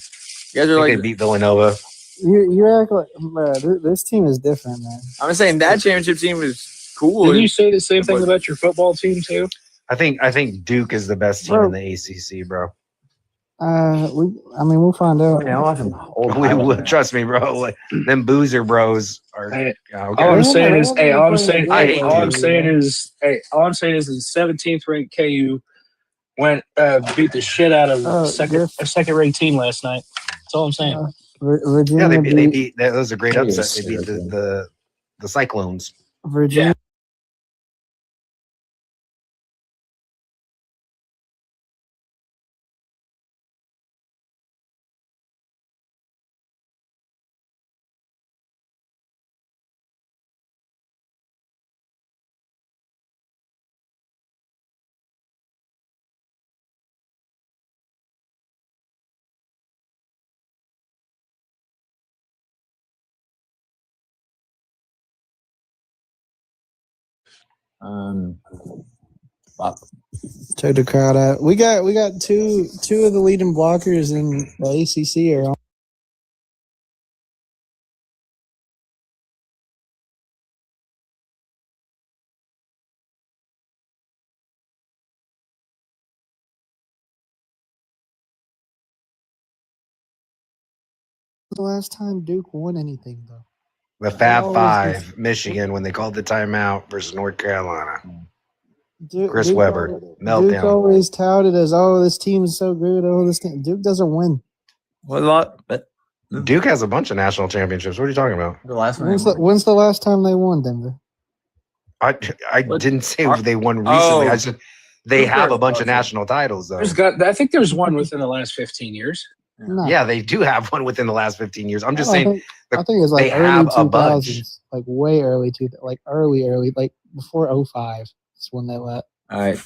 I are think like, they beat Villanova. you act like, bro, this team is different, man. I'm just saying that championship team was cool. Didn't you say the same thing about your football team too? I think Duke is the best team Bro. in the ACC, bro. We'll find out. Yeah, I'll watch them old We highlights. will trust me, bro. Like, them boozer bros are. Hey, Yeah, okay. All I'm saying is, I all I'm hate saying Duke. is, the 17th ranked KU went beat the shit out of Oh, a second ranked team last night. That's all I'm saying. Virginia Yeah, they beat beat. That was a great That is upset. They beat the Cyclones. Virginia. Check the crowd out. We got two of the leading blockers in the ACC are on. The last time Duke won anything though. The Fab always Five, Michigan, when they called the timeout versus North Carolina. Chris Duke Webber, Duke meltdown. always touted as, oh, this team is so good. Oh, this team. Duke doesn't win. Well, a lot, but Duke has a bunch of national championships. What are you talking about? the last one. When's the last time they won, Denver? I didn't say they won recently. Oh. I said they have a bunch of national titles, though. I think there's one within the last 15 years. No. Yeah, they do have one within the last 15 years. I'm just I saying. think, I think it's like they early have a bunch. 2000s, like way early like early, like before 05. That's when they let. All right.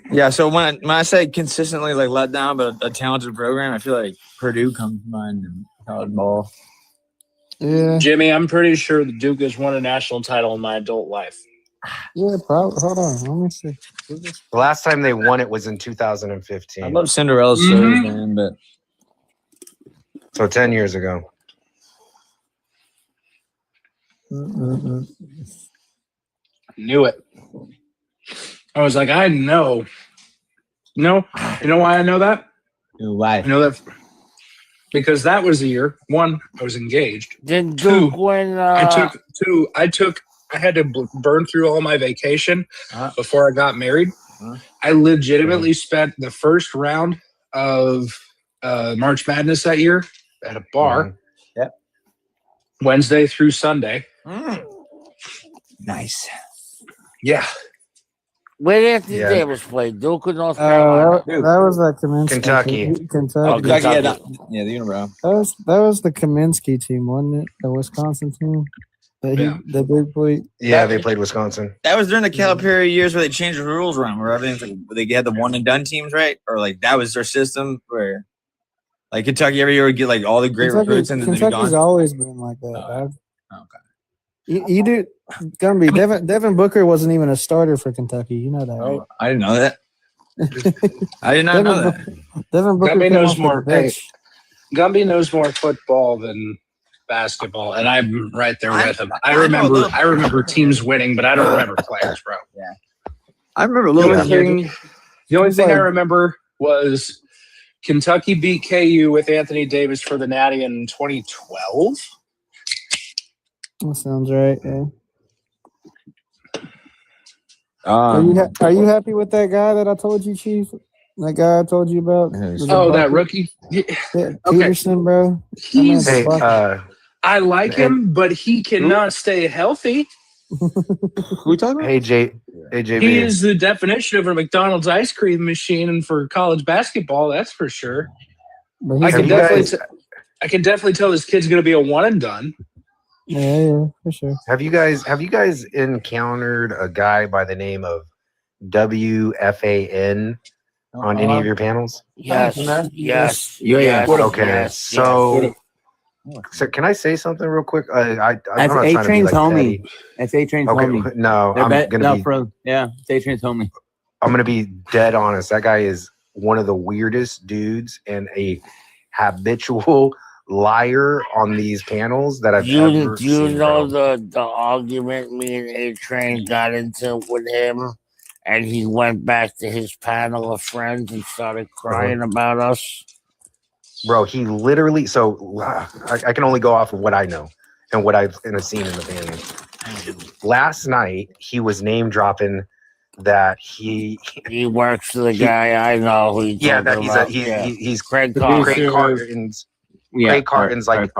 Yeah. So when I say consistently like let down, but a talented program, I feel like Purdue comes to mind in college ball. Yeah, Jimmy, I'm pretty sure the Duke has won a national title in my adult life. yeah, probably. Hold on, let me see. The last time they won it was in 2015. I love Cinderella stories, man, but So 10 years ago. Knew it. I was like, I know. No, you know why I know that? why? I know that because that was the year. One, I was engaged. Didn't Duke win? I had to burn through all my vacation before I got married. I legitimately spent the first round of March Madness that year at a bar. Yep. Wednesday through Sunday. Nice. Yeah. Where did Anthony Yeah. Davis play? Duke or North Carolina? that was that Kaminsky. Kentucky. Kentucky. Yeah, the unibrow. That was the Kaminsky team, wasn't it? The Wisconsin team that that they played. Yeah, they played Wisconsin. That was during the Calipari years where they changed the rules around, where everything's like they had the one and done teams, right? Or like that was their system where like Kentucky every year would get like all the great recruits and then they'd be Kentucky's gone. always been like that. dog. Okay. You do gonna be Devin Booker wasn't even a starter for Kentucky. You know that, right? I didn't know that. I did not know that. Devin Booker Gumby came knows off the more. Hey, bench. Gumby knows more football than basketball, and I'm right there with him. I I know a little. remember teams winning, but I don't remember players, bro. I remember a The little only bit. thing I remember was Kentucky beat KU with Anthony Davis for the Natty in 2012. That sounds right. Yeah. Um, Are you happy with that guy that I told you, Chief? That guy I told you about? Oh, that rookie? Yeah, Okay. Peterson, bro. He's Hey, I like him, but he cannot stay healthy. who we talking about? hey, JB. He is the definition of a McDonald's ice cream machine, and for college basketball, that's for sure. But I he's can a- definitely tell this kid's going to be a one and done. yeah, for sure. Have you guys encountered a guy by the name of WFAN on any of your panels? Yes. Yeah. Okay, yes, so can I say something real quick? I'm That's not trying to be A-Train's like homie. petty. That's A-Train's Okay, homie. no, I'm gonna it's A-Train's homie. I'm gonna be dead honest. That guy is one of the weirdest dudes and a habitual liar on these panels that I've ever Do you seen. know bro. the argument me and A-Train got into with him, and he went back to his panel of friends and started crying about us? Bro, he literally. So I can only go off of what I know and what I've seen in the panel. Last night he was name dropping that he works for the guy I know. Who yeah, that he's Craig Carton's. Craig Carton's like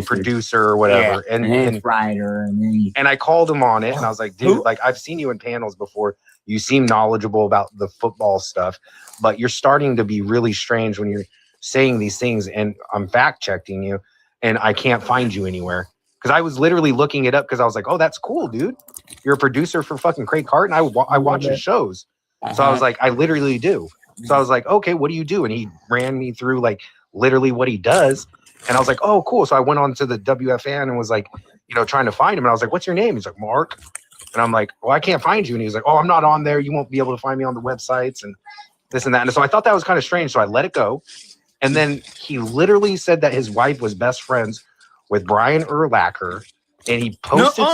producer or whatever, and his writer, and I called him on it, and I was like, dude, like I've seen you in panels before. You seem knowledgeable about the football stuff, but you're starting to be really strange when you're saying these things, and I'm fact checking you, and I can't find you anywhere. Because I was literally looking it up because I was like, oh, that's cool, dude. You're a producer for fucking Craig Carton. I watch his shows. So I was like, I literally do. So I was like, okay, what do you do? And he ran me through like literally what he does. And I was like, oh, cool. So I went on to the WFN and was like, trying to find him. And I was like, what's your name? He's like, Mark. And I'm like, well, I can't find you. And he was like, oh, I'm not on there. You won't be able to find me on the websites and this and that. And so I thought that was kind of strange. So I let it go. And then he literally said that his wife was best friends with Brian Urlacher. And he posted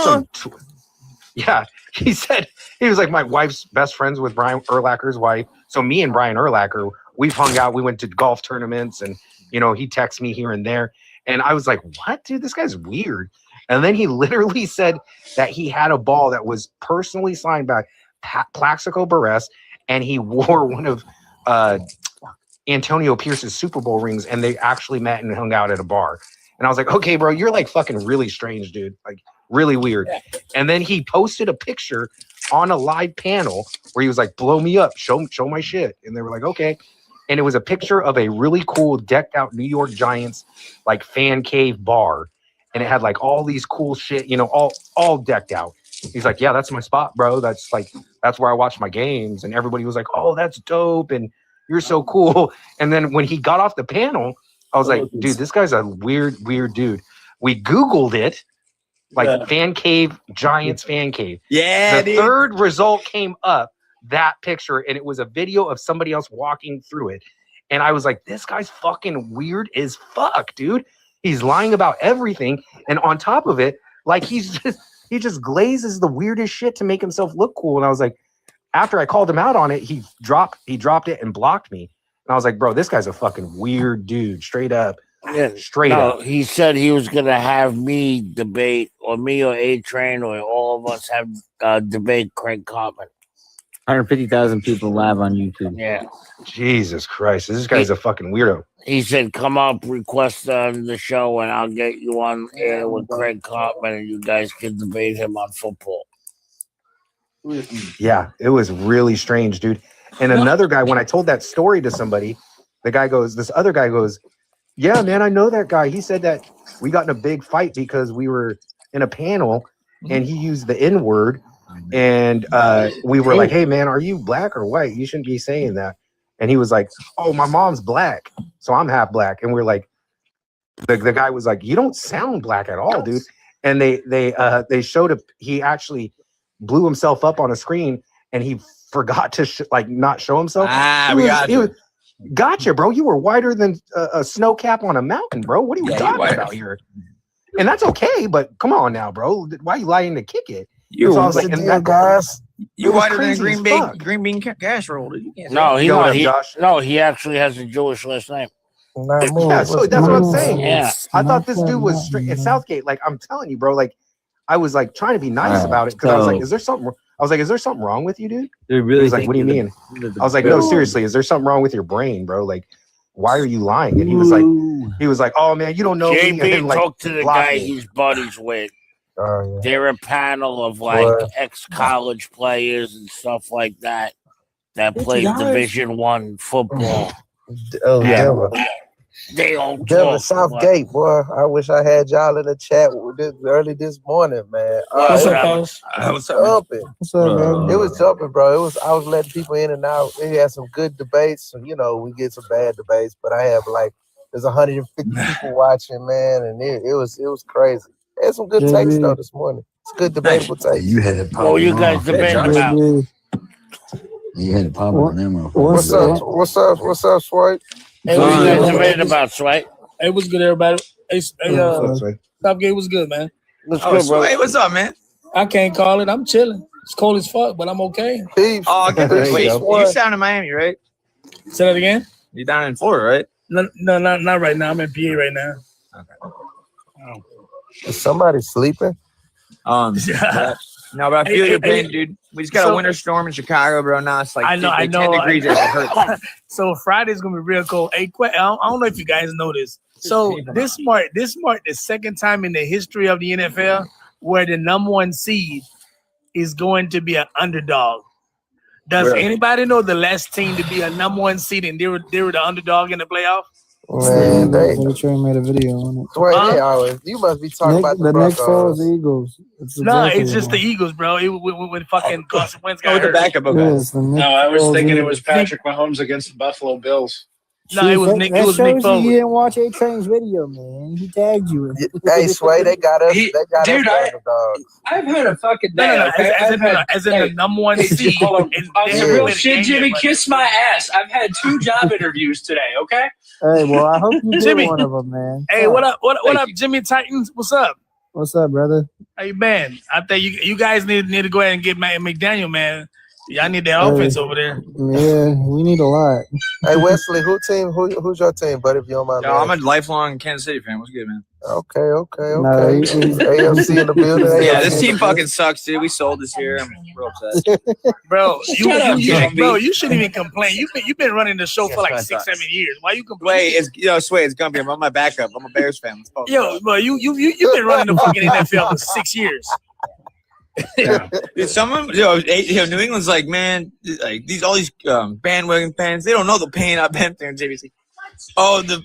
yeah, he said, he was like, my wife's best friends with Brian Urlacher's wife. So me and Brian Urlacher, we've hung out. We went to golf tournaments and, he texts me here and there. And I was like, what, dude, this guy's weird. And then he literally said that he had a ball that was personally signed by Plaxico Burress. And he wore one of Antonio Pierce's Super Bowl rings. And they actually met and hung out at a bar. And I was like, okay, bro, you're like fucking really strange, dude. Like really weird. And then he posted a picture on a live panel where he was like, blow me up, show my shit. And they were like, okay. And it was a picture of a really cool decked out New York Giants like fan cave bar. And it had like all these cool shit, all decked out. He's like, yeah, that's my spot, bro. That's where I watch my games. And everybody was like, oh, that's dope. And you're so cool. And then when he got off the panel, I was like, dude, this guy's a weird dude. We Googled it, like fan cave, Giants fan cave. Yeah, the third result came up, that picture, and it was a video of somebody else walking through it. And I was like, this guy's fucking weird as fuck, dude. He's lying about everything. And on top of it, like he just glazes the weirdest shit to make himself look cool. And I was like, after I called him out on it, he dropped it and blocked me. And I was like, bro, this guy's a fucking weird dude, straight up. Yeah, straight up. He said he was gonna have me debate, or me or A-Train, or all of us have debate Craig Cartman. 150,000 people live on YouTube. Yeah. Jesus Christ, this guy's a fucking weirdo. He said, come up, request on the show, and I'll get you on air with Craig Cartman, and you guys can debate him on football. Yeah, it was really strange, dude. And another guy, when I told that story to somebody, this other guy goes, yeah, man, I know that guy. He said that we got in a big fight because we were in a panel and he used the N-word. And we were like, hey, man, are you black or white? You shouldn't be saying that. And he was like, oh, my mom's black, so I'm half black. And we're like, the guy was like, you don't sound black at all, dude. And they showed up. He actually blew himself up on a screen and he forgot to not show himself. Gotcha, bro. You were whiter than a snow cap on a mountain, bro. What are you talking about here? And that's okay, but come on now, bro. Why are you lying to kick it? So I was like, and that guys, You It was whiter than a crazy as fuck. green bean casserole, dude. You can't say No, that. he Going no, up, he Josh. no, he actually has a Jewish last name. Yeah, so that's what I'm saying. Yeah. I thought this dude was straight at Southgate. Like, I'm telling you, bro. Like, I was like trying to be nice Alright, about it because I was like, so- "Is there something?" I was like, "Is there something wrong with you, dude?" They He really was like, think "What do you they're mean?" the I was like, "No, best. seriously, is there something wrong with your brain, bro? Like, why are you lying?" And he was like, "Oh man, you don't know me." And JB then, like, talked to the blocked guy me. he's buddies with. Oh, yeah. They're a panel of like What? ex-college players and stuff like that play $50? Division I football. Oh, And Denver. they all Denver talk. Southgate, boy. I wish I had y'all in the chat early this morning, man. What's It up, was What's up, man? jumping. What's up, man? It was jumping, bro. I was letting people in and out. We had some good debates. You know, we get some bad debates, but I have like there's 150 people watching, man, and it was crazy. Had some good takes though this morning. It's good debatable takes. You had it What were you guys debating about? You had it popping on them. What's up? What's up? What's up, Swipe? What were you guys debating about, Sway? Hey, what's good, everybody? Hey, Southgate was good, man. What's Oh, Sway, what's up, man? I can't call it. I'm chilling. It's cold as fuck, but I'm okay. Oh, okay. There you Wait, go. you sound in Miami, right? Say that again? You're down in Florida, right? No, not right now. I'm in PA right now. Is somebody sleeping? No, but I feel Hey, your hey, pain, dude. We just got so- a winter storm in Chicago, bro. Now it's like I know. 10 degrees. It hurts. So Friday's gonna be real cold. Hey, I don't know if you guys know this. So this marked the second time in the history of the NFL where the number one seed is going to be an underdog. Does Really? anybody know the last team to be a number one seed and they were the underdog in the playoff? Man, they Trey made a video on it. swear they always. You must be talking about the Nick Foles Broncos. Eagles. No, exactly it's just what the Eagles, bro. When fucking Carson Wentz got with the hurt. backup, it is. The Nick No, I was Foles thinking it Eagles. was Patrick Mahomes against the Buffalo Bills. No, it was Nick. It was Nick shows you Foles. didn't watch A Train's video, man. He tagged you. Hey, Sway, they got us. He- They got dude, us I- underdogs. I've had a fucking No, day. no, okay? as in the number one seed. Hold on. and On they some haven't real played a shit, game Jimmy, yet, but- kiss my ass. I've had 2 job interviews today, okay? Hey, well, I hope you get Jimmy. one of them, man. Hey, what up? What up, Jimmy Titans? What's up? What's up, brother? Hey, man, I think you guys need to go ahead and get McDaniel, man. Y'all need that offense over there. Yeah, we need a lot. Hey, Wesley, who's your team, buddy? If you don't mind. Yo, I'm a lifelong Kansas City fan. What's good, man? Okay. No, AFC in the building. Yeah, AFC this in team the fucking sucks, dude. We sold this year. I'm real upset. Bro, Shut up, bro, you shouldn't even complain. You've been running the show for like 6-7 years. Why you complaining? Sway, it's Gumpy. I'm on my backup. I'm a Bears fan. Let's fuck. Yo, bro, you've been running the fucking NFL for 6 years. Dude, New England's like, man, like all these bandwagon fans, they don't know the pain I've been through in JVC. Oh, the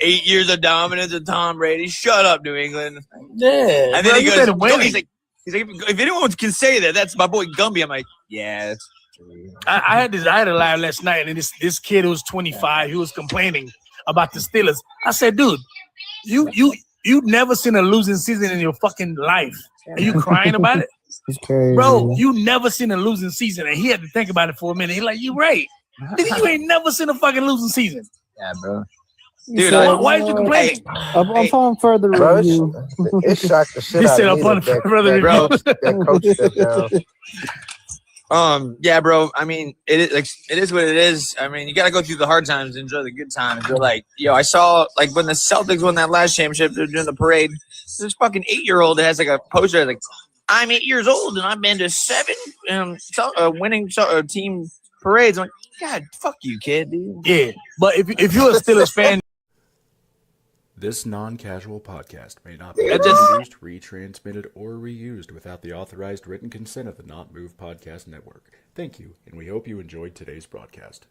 8 years of dominance of Tom Brady. Shut up, New England. Yeah, And bro, then he you goes, been winning. he's like, if anyone can say that, that's my boy Gumby. I'm like, yeah, that's true. I had a live last night, and this kid who was 25, he was complaining about the Steelers. I said, dude, you've never seen a losing season in your fucking life. Are you crying about it? It's crazy. Bro, you never seen a losing season, and he had to think about it for a minute. He's like, you right. Nigga, you ain't never seen a fucking losing season. Yeah, bro. Dude, why is you complaining? Up on further Bro, review. it shocked the shit He out said of up me. on that further that review. that coach stepped down. Yeah, bro. I mean, it is what it is. I mean, you got to go through the hard times, and enjoy the good times. But like, I saw like when the Celtics won that last championship, they're doing the parade. This fucking 8-year-old that has like a poster like, I'm 8 years old and I've been to 7 winning team parades. I'm like, God, fuck you, kid, dude. Yeah, but if you're a Steelers fan. This non-casual podcast may not be That just- produced, retransmitted, or reused without the authorized written consent of the Not Move Podcast Network. Thank you, and we hope you enjoyed today's broadcast.